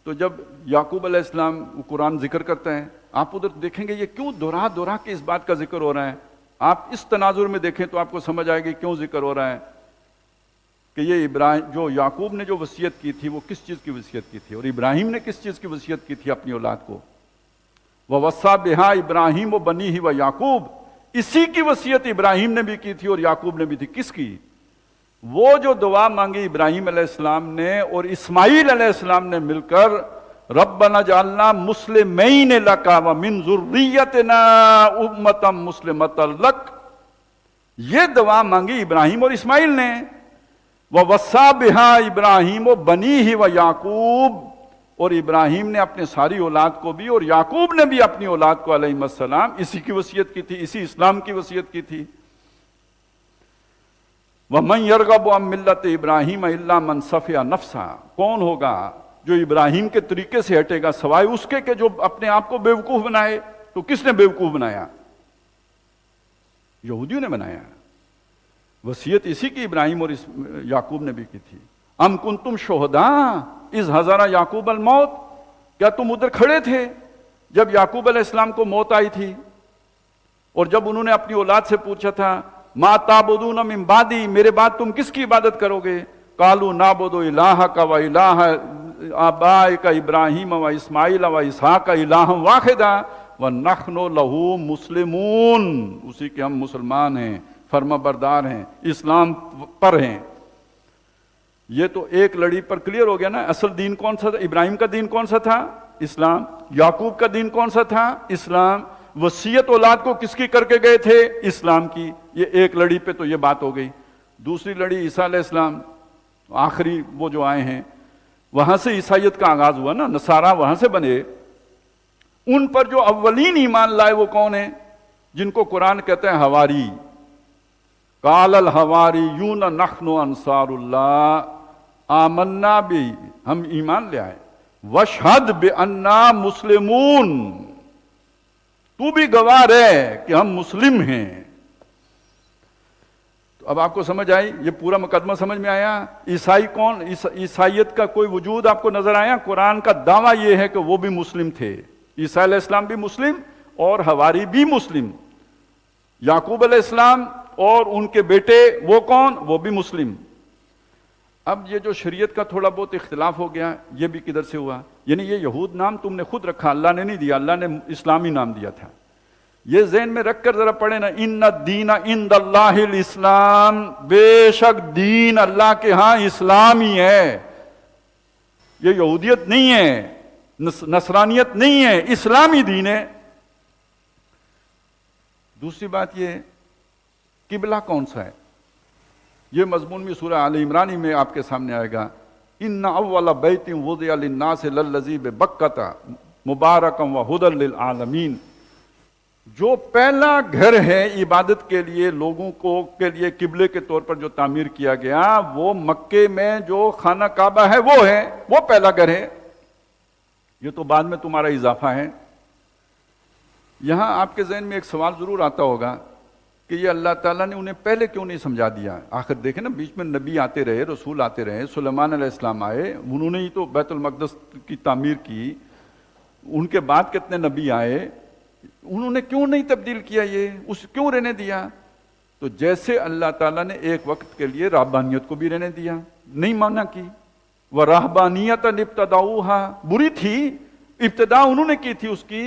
تو جب یعقوب علیہ السلام قرآن ذکر کرتا ہے، آپ ادھر دیکھیں گے یہ کیوں دہرا دہرا کے اس بات کا ذکر ہو رہا ہے۔ آپ اس تناظر میں دیکھیں تو آپ کو سمجھ آئے گی کیوں ذکر ہو رہا ہے کہ یہ ابراہیم، جو یعقوب نے جو وصیت کی تھی وہ کس چیز کی وصیت کی تھی، اور ابراہیم نے کس چیز کی وصیت کی تھی اپنی اولاد کو؟ وَوَصَّىٰ بِهَا ابراہیم وَبَنِيهِ وَيَعْقُوبُ، اسی کی وصیت ابراہیم نے بھی کی تھی اور یعقوب نے بھی تھی۔ کس کی؟ وہ جو دعا مانگی ابراہیم علیہ السلام نے اور اسماعیل علیہ السلام نے مل کر، ربنا جعلنا مسلمین لک ومن ذریتنا امۃ مسلمۃ لک، یہ دعا مانگی ابراہیم اور اسماعیل نے. وَوَصَّى بِهَا ابراہیم بنیہ ویعقوب، اور ابراہیم نے اپنے ساری اولاد کو بھی اور یعقوب نے بھی اپنی اولاد کو علیہ السلام اسی کی وصیت کی تھی، اسی اسلام کی وصیت کی تھی. وَمَن يَرْغَبُ عَن مِّلَّةِ إِبْرَاهِيمَ إِلَّا مَن سَفِهَ نَفْسَهُ، کون ہوگا جو ابراہیم کے طریقے سے ہٹے گا سوائے اس کے کہ جو اپنے آپ کو بیوقوف بنائے. تو کس نے بیوقوف بنایا؟ یہودیوں نے بنایا. وصیت اسی کی ابراہیم اور یعقوب نے بھی کی تھی. ام کنتم شہداء اذ حضر یعقوب الموت، کیا تم ادھر کھڑے تھے جب یعقوب علیہ السلام کو موت آئی تھی، اور جب انہوں نے اپنی اولاد سے پوچھا تھا ما تعبدون من بعدی، میرے بعد تم کس کی عبادت کرو گے؟ قالوا نعبد الہک و الہ آبائک ابراہیم و اسماعیل و اسحاق الہا واحدا ونحن لہ مسلمون، اسی کے ہم مسلمان ہیں، فرما بردار ہیں، اسلام پر ہیں. یہ تو ایک لڑی پر کلیئر ہو گیا نا. اصل دین کون سا تھا؟ ابراہیم کا دین کون سا تھا؟ اسلام. یعقوب کا دین کون سا تھا؟ اسلام. وصیت اولاد کو کس کی کر کے گئے تھے؟ اسلام کی. یہ ایک لڑی پہ تو یہ بات ہو گئی. دوسری لڑی عیسیٰ علیہ السلام، آخری وہ جو آئے ہیں، وہاں سے عیسائیت کا آغاز ہوا نا، نصارہ وہاں سے بنے. ان پر جو اولین ایمان لائے وہ کون ہیں؟ جن کو قرآن کہتے ہیں حواری. قال الحواریون نحن انصار اللہ آمنا بھی، ہم ایمان لے آئے. واشہد بأننا مسلمون، تو بھی گواہ رہے کہ ہم مسلم ہیں. تو اب آپ کو سمجھ آئی، یہ پورا مقدمہ سمجھ میں آیا. عیسائی کون؟ عیسائیت کا کوئی وجود آپ کو نظر آیا؟ قرآن کا دعویٰ یہ ہے کہ وہ بھی مسلم تھے. عیسیٰ علیہ السلام بھی مسلم اور حواری بھی مسلم. یعقوب علیہ السلام اور ان کے بیٹے وہ کون؟ وہ بھی مسلم. اب یہ جو شریعت کا تھوڑا بہت اختلاف ہو گیا، یہ بھی کدھر سے ہوا؟ یعنی یہ یہود نام تم نے خود رکھا، اللہ نے نہیں دیا، اللہ نے اسلامی نام دیا تھا. یہ ذہن میں رکھ کر ذرا پڑھیں نا، ان الدین عند اللہ الاسلام، بے شک دین اللہ کے ہاں اسلام ہی ہے. یہ یہودیت نہیں ہے، نصرانیت نہیں ہے، اسلامی دین ہے. دوسری بات یہ، قبلہ کون سا ہے؟ یہ مضمون بھی سورہ آل عمران میں آپ کے سامنے آئے گا. ان اول بیت وضع للناس للذی ببکۃ مبارکا وہدی للعالمین، جو پہلا گھر ہے عبادت کے لیے لوگوں کو کے لیے قبلے کے طور پر جو تعمیر کیا گیا، وہ مکے میں جو خانہ کعبہ ہے وہ ہے، وہ پہلا گھر ہے. یہ تو بعد میں تمہارا اضافہ ہے. یہاں آپ کے ذہن میں ایک سوال ضرور آتا ہوگا کہ یہ اللہ تعالیٰ نے انہیں پہلے کیوں نہیں سمجھا دیا؟ آخر دیکھیں نا، بیچ میں نبی آتے رہے، رسول آتے رہے، سلیمان علیہ السلام آئے، انہوں نے ہی تو بیت المقدس کی تعمیر کی. ان کے بعد کتنے نبی آئے، انہوں نے کیوں نہیں تبدیل کیا؟ یہ کیوں رہنے دیا؟ تو جیسے اللہ تعالیٰ نے ایک وقت کے لیے رہبانیت کو بھی رہنے دیا، نہیں مانا کی. وَرَهْبَانِيَّةً ابْتَدَعُوهَا، بری تھی، ابتدا انہوں نے کی تھی اس کی.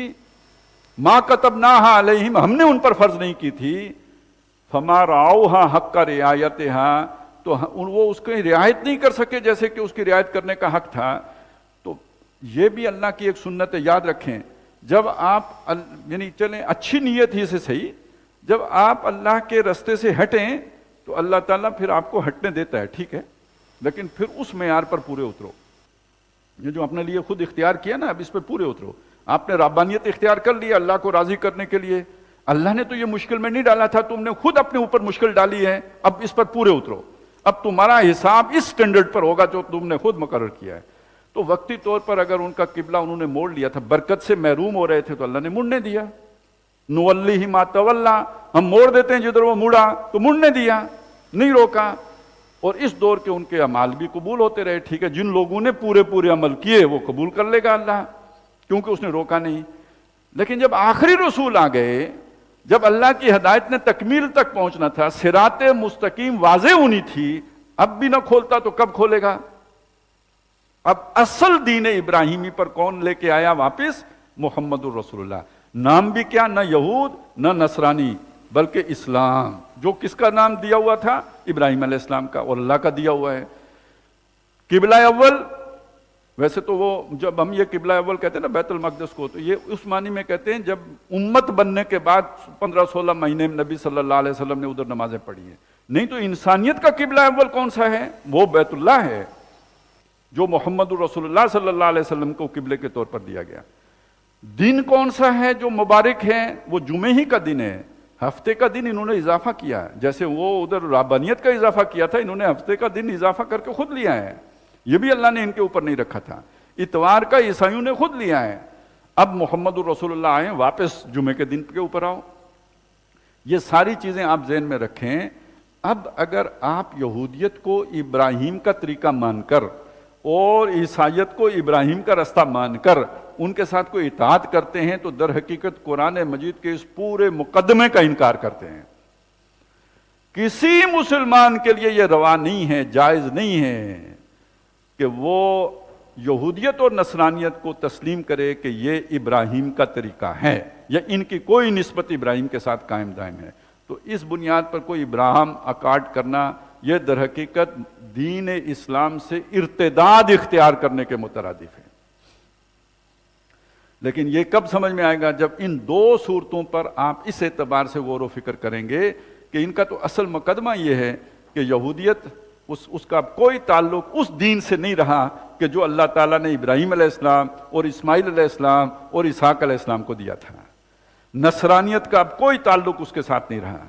مَا كَتَبْنَاهَا عَلَيْهِمْ، ہم نے ان پر فرض نہیں کی تھی. فَمَا رَعَوْهَا حَقَّ رِعَایَتِهَا، تو وہ اس کی رعایت نہیں کر سکے جیسے کہ اس کی رعایت کرنے کا حق تھا. تو یہ بھی اللہ کی ایک سنت ہے، یاد رکھیں. جب آپ یعنی چلیں اچھی نیت ہی سے صحیح، جب آپ اللہ کے رستے سے ہٹیں تو اللہ تعالیٰ پھر آپ کو ہٹنے دیتا ہے، ٹھیک ہے، لیکن پھر اس معیار پر پورے اترو. یہ جو اپنے لیے خود اختیار کیا نا، اب اس پہ پورے اترو. آپ نے ربانیت اختیار کر لیا اللہ کو راضی کرنے کے لیے، اللہ نے تو یہ مشکل میں نہیں ڈالا تھا، تم نے خود اپنے اوپر مشکل ڈالی ہے. اب اس پر پورے اترو، اب تمہارا حساب اس سٹینڈرڈ پر ہوگا جو تم نے خود مقرر کیا ہے. تو وقتی طور پر اگر ان کا قبلہ انہوں نے موڑ لیا تھا، برکت سے محروم ہو رہے تھے، تو اللہ نے مڑنے دیا. نولیہ ما تولا، ہم موڑ دیتے ہیں جدھر وہ مڑا، تو مڑنے دیا، نہیں روکا. اور اس دور کے ان کے اعمال بھی قبول ہوتے رہے. ٹھیک ہے، جن لوگوں نے پورے عمل کیے وہ قبول کر لے گا اللہ، کیونکہ اس نے روکا نہیں. لیکن جب آخری رسول آ گئے، جب اللہ کی ہدایت نے تکمیل تک پہنچنا تھا، صراط مستقیم واضح ہونی تھی، اب بھی نہ کھولتا تو کب کھولے گا؟ اب اصل دین ابراہیمی پر کون لے کے آیا واپس؟ محمد الرسول اللہ. نام بھی کیا؟ نہ یہود نہ نصرانی، بلکہ اسلام، جو کس کا نام دیا ہوا تھا؟ ابراہیم علیہ السلام کا، اور اللہ کا دیا ہوا ہے. قبلہ اول ویسے تو وہ جب ہم یہ قبلہ اول کہتے ہیں نا بیت المقدس کو، تو یہ اس معنی میں کہتے ہیں جب امت بننے کے بعد 15-16 مہینے میں نبی صلی اللہ علیہ وسلم نے ادھر نمازیں پڑھی ہیں. نہیں تو انسانیت کا قبلہ اول کون سا ہے؟ وہ بیت اللہ ہے، جو محمد رسول اللہ صلی اللہ علیہ وسلم کو قبلے کے طور پر دیا گیا. دن کون سا ہے جو مبارک ہے؟ وہ جمعے ہی کا دن ہے. ہفتے کا دن انہوں نے اضافہ کیا، جیسے وہ ادھر رابانیت کا اضافہ کیا تھا، انہوں نے ہفتے کا دن اضافہ کر کے خود لیا ہے. یہ بھی اللہ نے ان کے اوپر نہیں رکھا تھا. اتوار کا عیسائیوں نے خود لیا ہے. اب محمد الرسول اللہ آئے، واپس جمعے کے دن کے اوپر آؤ. یہ ساری چیزیں آپ ذہن میں رکھیں. اب اگر آپ یہودیت کو ابراہیم کا طریقہ مان کر اور عیسائیت کو ابراہیم کا رستہ مان کر ان کے ساتھ کوئی اطاعت کرتے ہیں تو در حقیقت قرآن مجید کے اس پورے مقدمے کا انکار کرتے ہیں. کسی مسلمان کے لیے یہ روا نہیں ہے، جائز نہیں ہے کہ وہ یہودیت اور نصرانیت کو تسلیم کرے کہ یہ ابراہیم کا طریقہ ہے یا ان کی کوئی نسبت ابراہیم کے ساتھ قائم دائم ہے. تو اس بنیاد پر کوئی ابراہیم اکارڈ کرنا یہ در حقیقت دین اسلام سے ارتداد اختیار کرنے کے مترادف ہے. لیکن یہ کب سمجھ میں آئے گا؟ جب ان دو صورتوں پر آپ اس اعتبار سے غور و فکر کریں گے کہ ان کا تو اصل مقدمہ یہ ہے کہ یہودیت اس کا کوئی تعلق اس دین سے نہیں رہا کہ جو اللہ تعالیٰ نے ابراہیم علیہ السلام اور اسماعیل علیہ السلام اور اسحاق علیہ السلام کو دیا تھا. نصرانیت کا اب کوئی تعلق اس کے ساتھ نہیں رہا.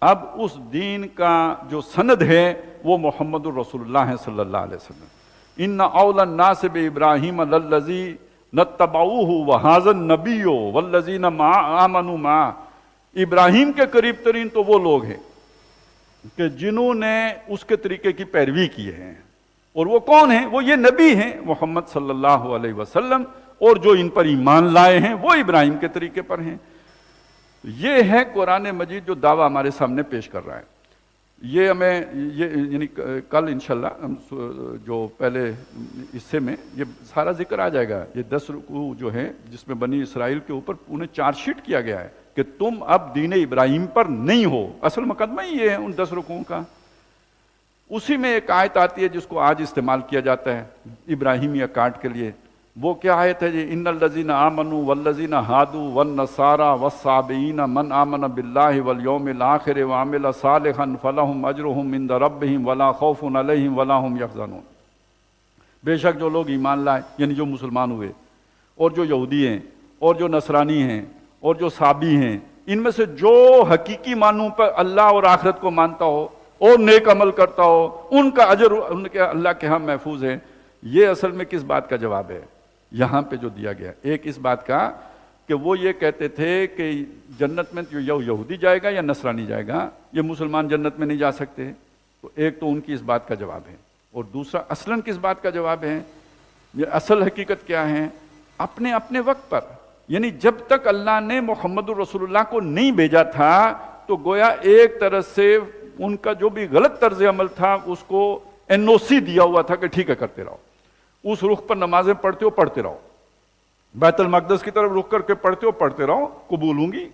اب اس دین کا جو سند ہے وہ محمد الرسول اللہ صلی اللہ علیہ وسلم. ان اول الناس بابراہیم للذی نتبعوہ وہذا النبی والذین آمنوا معہ. ابراہیم کے قریب ترین تو وہ لوگ ہیں کہ جنہوں نے اس کے طریقے کی پیروی کی ہے. اور وہ کون ہیں؟ وہ یہ نبی ہیں محمد صلی اللہ علیہ وسلم، اور جو ان پر ایمان لائے ہیں وہ ابراہیم کے طریقے پر ہیں. یہ ہے قرآن مجید جو دعویٰ ہمارے سامنے پیش کر رہا ہے. یہ ہمیں یعنی کل انشاءاللہ ہم جو پہلے حصے میں یہ سارا ذکر آ جائے گا. یہ 10 رکوع جو ہیں جس میں بنی اسرائیل کے اوپر انہیں چارج شیٹ کیا گیا ہے کہ تم اب دین ابراہیم پر نہیں ہو. اصل مقدمہ ہی یہ ہے ان 10 رکوعوں کا. اسی میں ایک آیت آتی ہے جس کو آج استعمال کیا جاتا ہے ابراہیمی اکارڈ کے لیے. وہ کیا آیت ہے جی؟ ان الذین آمنوا والذین ہادوا والنصارى والصابئین من آمن باللہ والیوم الآخر وعمل صالحا فلہم اجرہم عند ربہم ولا خوف علیہم ولا ہم یحزنون. بے شک جو لوگ ایمان لائے یعنی جو مسلمان ہوئے اور جو یہودی ہیں اور جو نصرانی ہیں اور جو صابی ہیں، ان میں سے جو حقیقی معنوں پر اللہ اور آخرت کو مانتا ہو اور نیک عمل کرتا ہو، ان کا اجر ان کے اللہ کے ہاں محفوظ ہے. یہ اصل میں کس بات کا جواب ہے یہاں پہ جو دیا گیا؟ ایک اس بات کا کہ وہ یہ کہتے تھے کہ جنت میں یہودی جائے گا یا نصرانی جائے گا، یہ مسلمان جنت میں نہیں جا سکتے. تو ایک تو ان کی اس بات کا جواب ہے، اور دوسرا اصلاً کس بات کا جواب ہے؟ یہ اصل حقیقت کیا ہے؟ اپنے اپنے وقت پر، یعنی جب تک اللہ نے محمد الرسول اللہ کو نہیں بھیجا تھا تو گویا ایک طرح سے ان کا جو بھی غلط طرز عمل تھا اس کو NOC دیا ہوا تھا کہ ٹھیک ہے کرتے رہو. اس رخ پر نمازیں پڑھتے ہو پڑھتے رہو، بیت المقدس کی طرف رخ کر کے پڑھتے ہو پڑھتے رہو، قبول ہوں گی.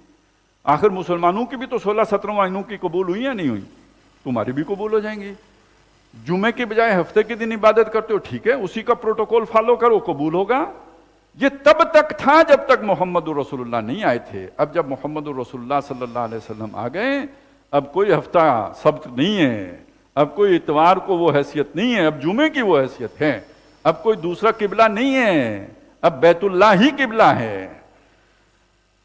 آخر مسلمانوں کی بھی تو 16-17 مہینوں کی قبول ہوئی یا نہیں ہوئی؟ تمہاری بھی قبول ہو جائیں گی. جمعے کے بجائے ہفتے کے دن عبادت کرتے ہو، ٹھیک ہے اسی کا پروٹوکول فالو کرو، قبول ہوگا. یہ تب تک تھا جب تک محمد الرسول اللہ نہیں آئے تھے. اب جب محمد الرسول اللہ صلی اللہ علیہ وسلم آ گئے، اب کوئی ہفتہ سبت نہیں ہے، اب کوئی اتوار کو وہ حیثیت نہیں ہے، اب جمعے کی وہ حیثیت ہے. اب کوئی دوسرا قبلہ نہیں ہے، اب بیت اللہ ہی قبلہ ہے.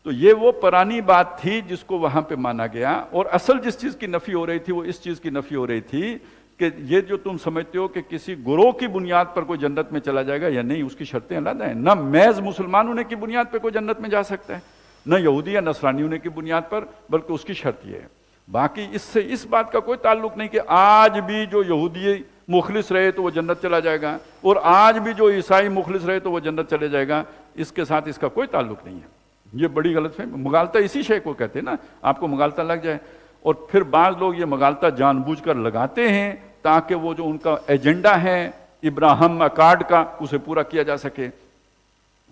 تو یہ وہ پرانی بات تھی جس کو وہاں پہ مانا گیا. اور اصل جس چیز کی نفی ہو رہی تھی وہ اس چیز کی نفی ہو رہی تھی کہ یہ جو تم سمجھتے ہو کہ کسی گروہ کی بنیاد پر کوئی جنت میں چلا جائے گا یا نہیں، اس کی شرطیں علیحدہ ہیں. نہ محض مسلمان ہونے کی بنیاد پہ کوئی جنت میں جا سکتا ہے، نہ یہودی یا نصرانی ہونے کی بنیاد پر، بلکہ اس کی شرط یہ ہے. باقی اس سے اس بات کا کوئی تعلق نہیں کہ آج بھی جو یہودی مخلص رہے تو وہ جنت چلا جائے گا اور آج بھی جو عیسائی مخلص رہے تو وہ جنت چلے جائے گا. اس کے ساتھ اس کا کوئی تعلق نہیں ہے. یہ بڑی غلط فہمی. مغالطہ اسی شے کو کہتے ہیں نا، آپ کو مغالطہ لگ جائے. اور پھر بعض لوگ یہ مغالطہ جان بوجھ کر لگاتے ہیں تاکہ وہ جو ان کا ایجنڈا ہے ابراہیم اکارڈ کا اسے پورا کیا جا سکے.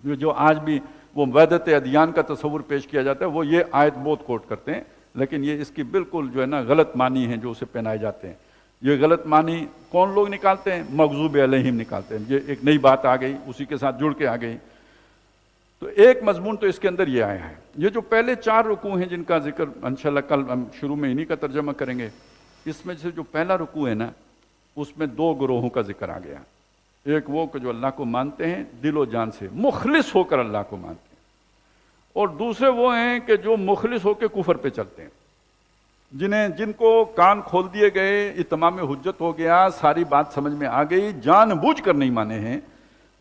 جو آج بھی وہ وحدت ادیان کا تصور پیش کیا جاتا ہے وہ یہ آیت بہت کوٹ کرتے ہیں، لیکن یہ اس کی بالکل جو ہے نا غلط معنی ہیں جو اسے پہنائے جاتے ہیں. یہ غلط معنی کون لوگ نکالتے ہیں؟ مغضوب علیہم نکالتے ہیں، یہ ایک نئی بات آ گئی، اسی کے ساتھ جڑ کے آ گئی۔ تو ایک مضمون تو اس کے اندر یہ آیا ہے۔ یہ جو پہلے 4 رکوع ہیں جن کا ذکر انشاءاللہ کل ہم شروع میں انہی کا ترجمہ کریں گے، اس میں سے جو پہلا رکوع ہے نا، اس میں 2 گروہوں کا ذکر آ گیا۔ ایک وہ کہ جو اللہ کو مانتے ہیں دل و جان سے، مخلص ہو کر اللہ کو مانتے ہیں، اور دوسرے وہ ہیں کہ جو مخلص ہو کے کفر پہ چلتے ہیں، جن کو کان کھول دیے گئے، اتمام حجت ہو گیا، ساری بات سمجھ میں آ گئی، جان بوجھ کر نہیں مانے ہیں۔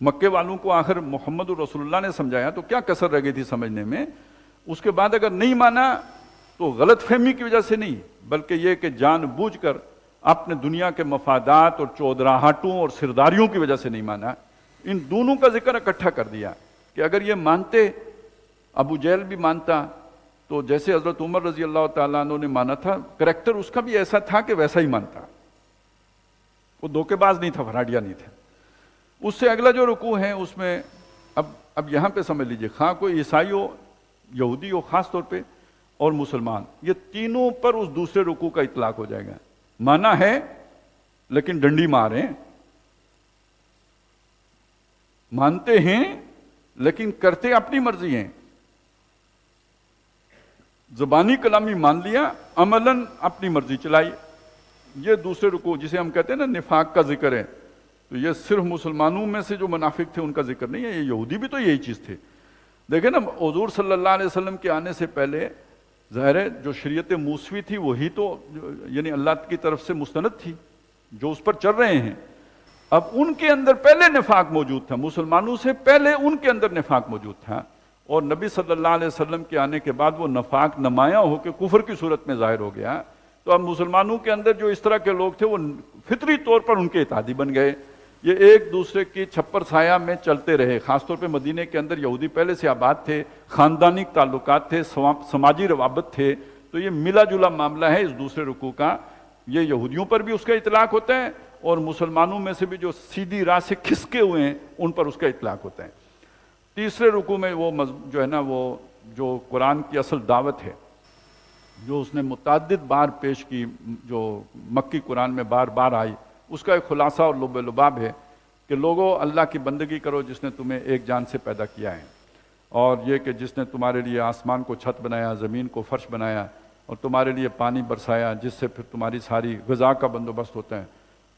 مکے والوں کو آخر محمد رسول اللہ نے سمجھایا تو کیا کسر رہ گئی تھی سمجھنے میں؟ اس کے بعد اگر نہیں مانا تو غلط فہمی کی وجہ سے نہیں، بلکہ یہ کہ جان بوجھ کر اپنے دنیا کے مفادات اور چودراہٹوں اور سرداریوں کی وجہ سے نہیں مانا۔ ان دونوں کا ذکر اکٹھا کر دیا کہ اگر یہ مانتے، ابو جہل بھی مانتا، تو جیسے حضرت عمر رضی اللہ تعالیٰ عنہ نے مانا تھا، کریکٹر اس کا بھی ایسا تھا کہ ویسا ہی مانتا، وہ دھوکے باز نہیں تھا، فراڈیا نہیں تھا۔ اس سے اگلا جو رکوع ہے اس میں اب یہاں پہ سمجھ لیجئے، خواہ کوئی عیسائی ہو، یہودی ہو خاص طور پہ، اور مسلمان، یہ تینوں پر اس دوسرے رکوع کا اطلاق ہو جائے گا۔ مانا ہے لیکن ڈنڈی ماریں، مانتے ہیں لیکن کرتے اپنی مرضی ہیں، زبانی کلامی مان لیا، عملاً اپنی مرضی چلائی۔ یہ دوسرے رکوع جسے ہم کہتے ہیں نا نفاق کا ذکر ہے، تو یہ صرف مسلمانوں میں سے جو منافق تھے ان کا ذکر نہیں ہے، یہ یہودی بھی تو یہی چیز تھے۔ دیکھیں نا، حضور صلی اللہ علیہ وسلم کے آنے سے پہلے ظاہر ہے جو شریعت موسوی تھی وہی تو یعنی اللہ کی طرف سے مستند تھی جو اس پر چل رہے ہیں۔ اب ان کے اندر پہلے نفاق موجود تھا، مسلمانوں سے پہلے ان کے اندر نفاق موجود تھا، اور نبی صلی اللہ علیہ وسلم کے آنے کے بعد وہ نفاق نمایاں ہو کے کفر کی صورت میں ظاہر ہو گیا۔ تو اب مسلمانوں کے اندر جو اس طرح کے لوگ تھے وہ فطری طور پر ان کے اتحادی بن گئے، یہ ایک دوسرے کی چھپر سایہ میں چلتے رہے۔ خاص طور پہ مدینے کے اندر یہودی پہلے سے آباد تھے، خاندانی تعلقات تھے، سماجی روابط تھے، تو یہ ملا جلا معاملہ ہے اس دوسرے رکوع کا۔ یہ یہودیوں پر بھی اس کا اطلاق ہوتا ہے، اور مسلمانوں میں سے بھی جو سیدھی راہ سے کھسکے ہوئے ہیں ان پر اس کا اطلاق ہوتا ہے۔ تیسرے رکوع میں وہ جو ہے نا، وہ جو قرآن کی اصل دعوت ہے جو اس نے متعدد بار پیش کی، جو مکی قرآن میں بار بار آئی، اس کا ایک خلاصہ اور لب لباب ہے کہ لوگوں اللہ کی بندگی کرو جس نے تمہیں ایک جان سے پیدا کیا ہے، اور یہ کہ جس نے تمہارے لیے آسمان کو چھت بنایا، زمین کو فرش بنایا، اور تمہارے لیے پانی برسایا جس سے پھر تمہاری ساری غذا کا بندوبست ہوتا ہے۔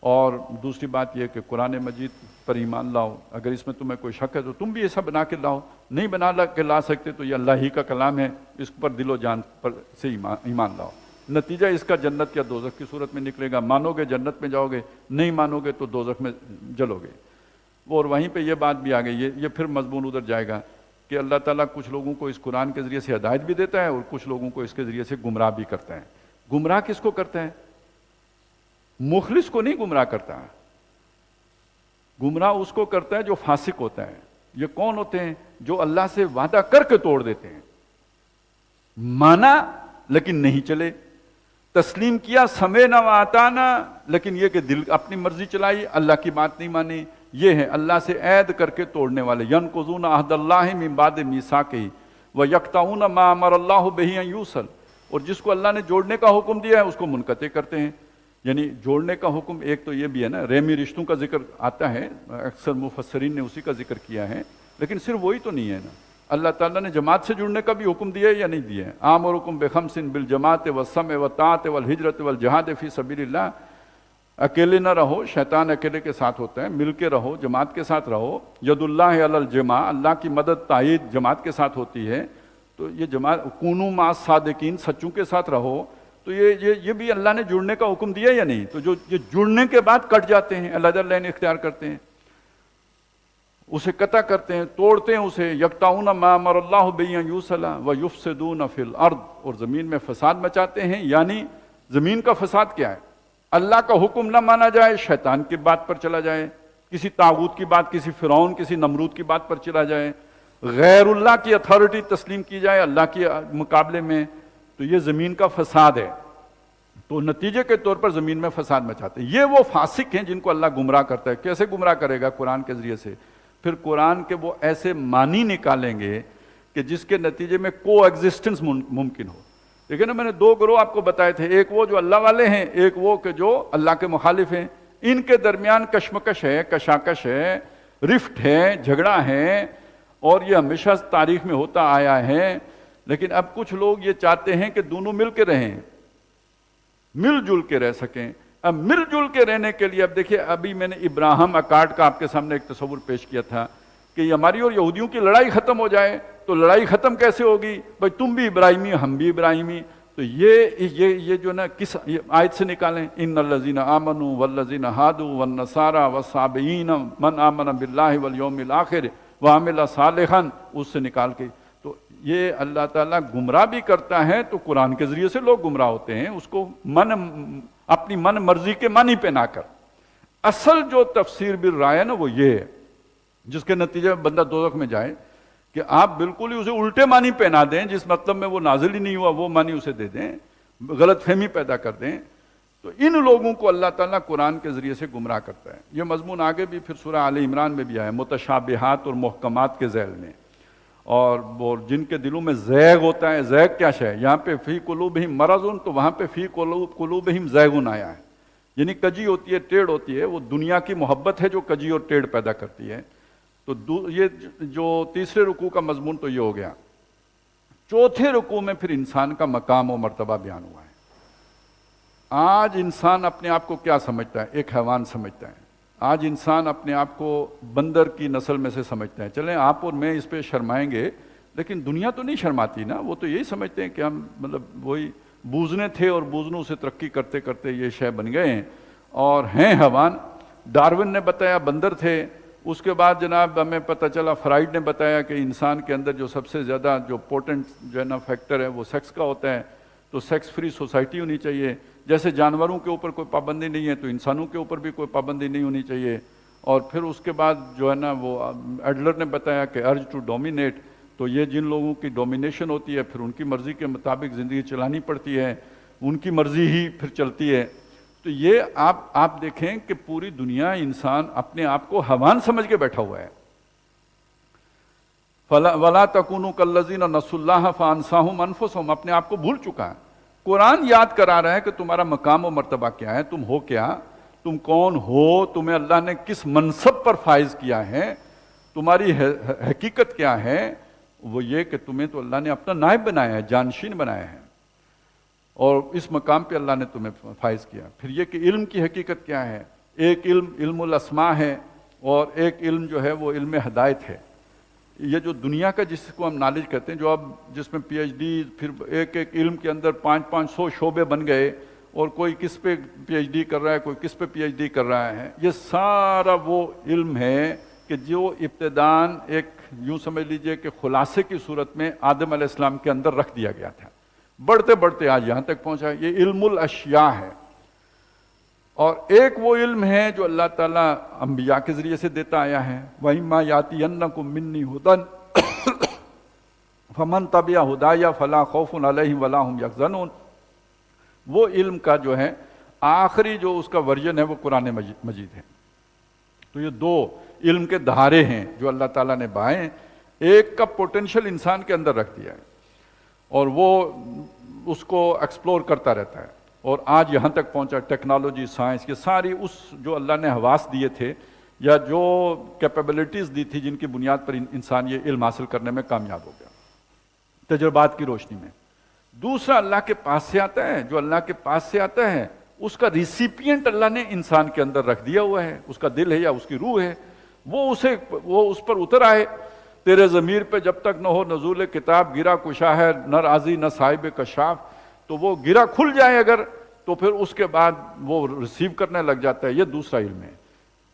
اور دوسری بات یہ کہ قرآن مجید پر ایمان لاؤ، اگر اس میں تمہیں کوئی شک ہے تو تم بھی ایسا بنا کے لاؤ، نہیں بنا کے لا سکتے تو یہ اللہ ہی کا کلام ہے، اس پر دل و جان پر سے ایمان لاؤ۔ نتیجہ اس کا جنت یا دوزخ کی صورت میں نکلے گا، مانو گے جنت میں جاؤ گے، نہیں مانو گے تو دوزخ میں جلو گے۔ اور وہیں پہ یہ بات بھی آ گئی، یہ پھر مضمون ادھر جائے گا کہ اللہ تعالیٰ کچھ لوگوں کو اس قرآن کے ذریعے سے ہدایت بھی دیتا ہے اور کچھ لوگوں کو اس کے ذریعے سے گمراہ بھی کرتا ہے۔ گمراہ کس کو کرتا ہے؟ مخلص کو نہیں گمراہ کرتا، گمراہ اس کو کرتا ہے جو فاسق ہوتا ہے۔ یہ کون ہوتے ہیں؟ جو اللہ سے وعدہ کر کے توڑ دیتے ہیں، مانا لیکن نہیں چلے، تسلیم کیا سمعنا و اطعنا، لیکن یہ کہ دل اپنی مرضی چلائی، اللہ کی بات نہیں مانی۔ یہ ہے اللہ سے عہد کر کے توڑنے والے، ینقضون عہد اللہ من بعد میثاقہ ویقطعون ما امر اللہ بہ ان یوصل، اور جس کو اللہ نے جوڑنے کا حکم دیا ہے اس کو منقطع کرتے ہیں۔ یعنی جوڑنے کا حکم ایک تو یہ بھی ہے نا، رحمی رشتوں کا ذکر آتا ہے، اکثر مفسرین نے اسی کا ذکر کیا ہے، لیکن صرف وہی تو نہیں ہے نا، اللہ تعالیٰ نے جماعت سے جڑنے کا بھی حکم دیا ہے یا نہیں دیا ہے؟ آمرکم بخمس بالجماعت والسمع والطاعت والہجرت والجہاد فی سبیل اللہ۔ اکیلے نہ رہو، شیطان اکیلے کے ساتھ ہوتا ہے، مل کے رہو، جماعت کے ساتھ رہو۔ ید اللہ علی الجماع، اللہ کی مدد تائید جماعت کے ساتھ ہوتی ہے، تو یہ جماعت کونوا مع الصادقین، سچوں کے ساتھ رہو۔ تو یہ بھی اللہ نے جڑنے کا حکم دیا یا نہیں؟ تو جو یہ جڑنے کے بعد کٹ جاتے ہیں، علیحدہ لائن اختیار کرتے ہیں، اسے قطع کرتے ہیں، توڑتے ہیں اسے، یقطعون ما امر اللہ بہ ان یوصل ویفسدون فی الارض، اور زمین میں فساد مچاتے ہیں۔ یعنی زمین کا فساد کیا ہے؟ اللہ کا حکم نہ مانا جائے، شیطان کی بات پر چلا جائے، کسی طاغوت کی بات، کسی فرعون کسی نمرود کی بات پر چلا جائے، غیر اللہ کی اتھارٹی تسلیم کی جائے اللہ کے مقابلے میں، تو یہ زمین کا فساد ہے۔ تو نتیجے کے طور پر زمین میں فساد مچاتے ہیں۔ یہ وہ فاسق ہیں جن کو اللہ گمراہ کرتا ہے۔ کیسے گمراہ کرے گا؟ قرآن کے ذریعے سے۔ پھر قرآن کے وہ ایسے معنی نکالیں گے کہ جس کے نتیجے میں کو ایگزسٹنس ممکن ہو۔ لیکن نا میں نے دو گروہ آپ کو بتائے تھے، ایک وہ جو اللہ والے ہیں، ایک وہ کہ جو اللہ کے مخالف ہیں. ان کے درمیان کشمکش ہے، کشاکش ہے، رفٹ ہے، جھگڑا ہے، اور یہ ہمیشہ تاریخ میں ہوتا آیا ہے. لیکن اب کچھ لوگ یہ چاہتے ہیں کہ دونوں مل کے رہیں، مل جل کے رہ سکیں. اب مل جل کے رہنے کے لیے اب دیکھیے، ابھی میں نے ابراہیم اکارڈ کا آپ کے سامنے ایک تصور پیش کیا تھا کہ ہماری اور یہودیوں کی لڑائی ختم ہو جائے. تو لڑائی ختم کیسے ہوگی؟ بھائی تم بھی ابراہیمی، ہم بھی ابراہیمی. تو یہ جو نا کس آیت سے نکالیں؟ ان الذین آمنوا والذین ہادوا والنصارى والصابئین من آمن باللہ والیوم الآخر وعمل صالحا، اس سے نکال کے. تو یہ اللہ تعالیٰ گمراہ بھی کرتا ہے تو قرآن کے ذریعے سے لوگ گمراہ ہوتے ہیں، اس کو اپنی من مرضی کے معنی پہ نہ کر. اصل جو تفسیر بالرائے ہے نا وہ یہ ہے، جس کے نتیجے میں بندہ دوزخ میں جائے، کہ آپ بالکل ہی اسے الٹے معنی پہنا دیں، جس مطلب میں وہ نازل ہی نہیں ہوا وہ معنی اسے دے دیں، غلط فہمی پیدا کر دیں. تو ان لوگوں کو اللہ تعالیٰ قرآن کے ذریعے سے گمراہ کرتا ہے. یہ مضمون آگے بھی پھر سورہ آل عمران میں بھی آیا، متشابہات اور محکمات کے ذیل میں. اور وہ جن کے دلوں میں زیغ ہوتا ہے، زیغ کیا شے ہے؟ یہاں پہ فی قلوبہم مرض، تو وہاں پہ فی قلوبہم زیغ آیا ہے، یعنی کجی ہوتی ہے، ٹیڑھ ہوتی ہے. وہ دنیا کی محبت ہے جو کجی اور ٹیڑھ پیدا کرتی ہے. تو یہ جو تیسرے رکوع کا مضمون تو یہ ہو گیا. چوتھے رکوع میں پھر انسان کا مقام و مرتبہ بیان ہوا ہے. آج انسان اپنے آپ کو کیا سمجھتا ہے؟ ایک حیوان سمجھتا ہے. آج انسان اپنے آپ کو بندر کی نسل میں سے سمجھتا ہے. چلیں آپ اور میں اس پہ شرمائیں گے، لیکن دنیا تو نہیں شرماتی نا. وہ تو یہی سمجھتے ہیں کہ ہم مطلب وہی بوزنے تھے اور بوزنوں سے ترقی کرتے کرتے یہ شے بن گئے ہیں اور ہیں حیوان. ڈارون نے بتایا بندر تھے، اس کے بعد جناب ہمیں پتہ چلا، فرائڈ نے بتایا کہ انسان کے اندر جو سب سے زیادہ جو پوٹنٹ جو ہے نا فیکٹر ہے وہ سیکس کا ہوتا ہے. تو سیکس فری سوسائٹی ہونی چاہیے. جیسے جانوروں کے اوپر کوئی پابندی نہیں ہے تو انسانوں کے اوپر بھی کوئی پابندی نہیں ہونی چاہیے. اور پھر اس کے بعد جو ہے نا وہ ایڈلر نے بتایا کہ ارج ٹو ڈومینیٹ، تو یہ جن لوگوں کی ڈومینیشن ہوتی ہے پھر ان کی مرضی کے مطابق زندگی چلانی پڑتی ہے، ان کی مرضی ہی پھر چلتی ہے. تو یہ آپ دیکھیں کہ پوری دنیا انسان اپنے آپ کو حیوان سمجھ کے بیٹھا ہوا ہے. وَلَا تَكُونُوا كَالَّذِينَ نَسُوا اللَّهَ فَأَنسَاهُمْ أَنفُسَهُمْ، اپنے آپ کو بھول چکا ہے. قرآن یاد کرا رہا ہے کہ تمہارا مقام و مرتبہ کیا ہے، تم ہو کیا، تم کون ہو، تمہیں اللہ نے کس منصب پر فائز کیا ہے، تمہاری حقیقت کیا ہے. وہ یہ کہ تمہیں تو اللہ نے اپنا نائب بنایا ہے، جانشین بنایا ہے، اور اس مقام پہ اللہ نے تمہیں فائز کیا. پھر یہ کہ علم کی حقیقت کیا ہے. ایک علم الاسماء ہے، اور ایک علم جو ہے وہ علم ہدایت ہے. یہ جو دنیا کا جس کو ہم نالج کہتے ہیں، جو اب جس میں پی ایچ ڈی، پھر ایک علم کے اندر 500 شعبے بن گئے، اور کوئی کس پہ پی ایچ ڈی کر رہا ہے، کوئی کس پہ پی ایچ ڈی کر رہا ہے. یہ سارا وہ علم ہے کہ جو ابتداً ایک یوں سمجھ لیجئے کہ خلاصے کی صورت میں آدم علیہ السلام کے اندر رکھ دیا گیا تھا، بڑھتے بڑھتے آج یہاں تک پہنچا. یہ علم الاشیاء ہے. اور ایک وہ علم ہے جو اللہ تعالیٰ انبیاء کے ذریعے سے دیتا آیا ہے. وَإِمَّا يَأْتِيَنَّكُم مِّنِّي هُدًى فَمَن تَبِعَ هُدَايَ فَلَا خَوْفٌ عَلَيْهِمْ وَلَا هُمْ يَحْزَنُونَ. وہ علم کا جو ہے آخری جو اس کا ورژن ہے وہ قرآن مجید ہے. تو یہ دو علم کے دھارے ہیں جو اللہ تعالیٰ نے بائیں. ایک کا پوٹینشل انسان کے اندر رکھ دیا ہے اور وہ اس کو ایکسپلور کرتا رہتا ہے، اور آج یہاں تک پہنچا. ٹیکنالوجی، سائنس، یہ ساری اس جو اللہ نے حواس دیے تھے یا جو کیپیبلٹیز دی تھی جن کی بنیاد پر انسان یہ علم حاصل کرنے میں کامیاب ہو گیا تجربات کی روشنی میں. دوسرا اللہ کے پاس سے آتا ہے. جو اللہ کے پاس سے آتا ہے اس کا ریسیپینٹ اللہ نے انسان کے اندر رکھ دیا ہوا ہے. اس کا دل ہے یا اس کی روح ہے، وہ اس پر اتر آئے. تیرے ضمیر پہ جب تک نہ ہو نزول کتاب، گرا کشا ہے نہ راضی نہ صاحب کشاف. تو وہ گرا کھل جائے اگر، تو پھر اس کے بعد وہ ریسیو کرنے لگ جاتا ہے. یہ دوسرا علم ہے،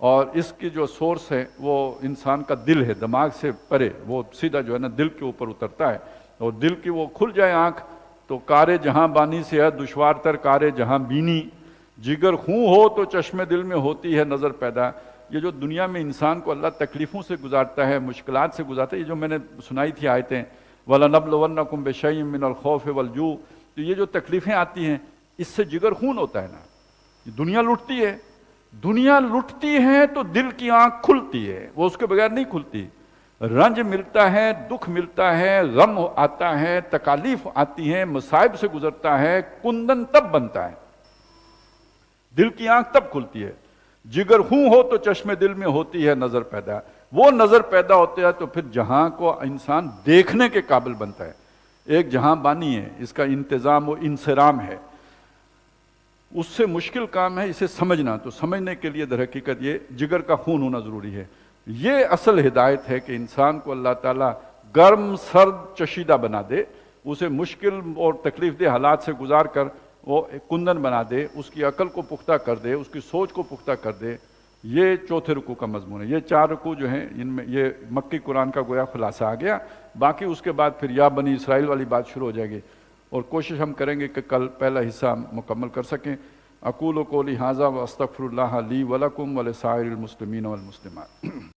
اور اس کی جو سورس ہے وہ انسان کا دل ہے، دماغ سے پرے. وہ سیدھا جو ہے نا دل کے اوپر اترتا ہے، اور دل کی وہ کھل جائے آنکھ تو کار جہاں بانی سے ہے دشوار تر کار جہاں بینی. جگر خون ہو تو چشم دل میں ہوتی ہے نظر پیدا. یہ جو دنیا میں انسان کو اللہ تکلیفوں سے گزارتا ہے، مشکلات سے گزارتا ہے، یہ جو میں نے سنائی تھی آیتیں، وَلَنَبْلُوَنَّكُمْ بِشَيْءٍ مِّنَ الْخَوْفِ وَالْجُوعِ. تو یہ جو تکلیفیں آتی ہیں اس سے جگر خون ہوتا ہے نا. دنیا لٹتی ہے تو دل کی آنکھ کھلتی ہے، وہ اس کے بغیر نہیں کھلتی. رنج ملتا ہے، دکھ ملتا ہے، غم آتا ہے، تکالیف آتی ہیں، مصائب سے گزرتا ہے، کندن تب بنتا ہے، دل کی آنکھ تب کھلتی ہے۔ جگر خوں ہو تو چشم دل میں ہوتی ہے نظر پیدا، وہ نظر پیدا ہوتا ہے تو پھر جہاں کو انسان دیکھنے کے قابل بنتا ہے۔ ایک جہاں بانی ہے، اس کا انتظام و انصرام ہے، اس سے مشکل کام ہے اسے سمجھنا۔ تو سمجھنے کے لیے در حقیقت یہ جگر کا خون ہونا ضروری ہے۔ یہ اصل ہدایت ہے کہ انسان کو اللہ تعالیٰ گرم سرد چشیدہ بنا دے، اسے مشکل اور تکلیف دہ حالات سے گزار کر وہ کندن بنا دے، اس کی عقل کو پختہ کر دے، اس کی سوچ کو پختہ کر دے۔ یہ چوتھے رکوع کا مضمون ہے۔ یہ 4 رکوع جو ہیں ان میں یہ مکی قرآن کا گویا خلاصہ آ گیا۔ باقی اس کے بعد پھر یا بنی اسرائیل والی بات شروع ہو جائے گی، اور کوشش ہم کریں گے کہ کل پہلا حصہ مکمل کر سکیں۔ اقول قولی ھذا واستغفر اللہ لی ولکم ولسائر المسلمین والمسلمات۔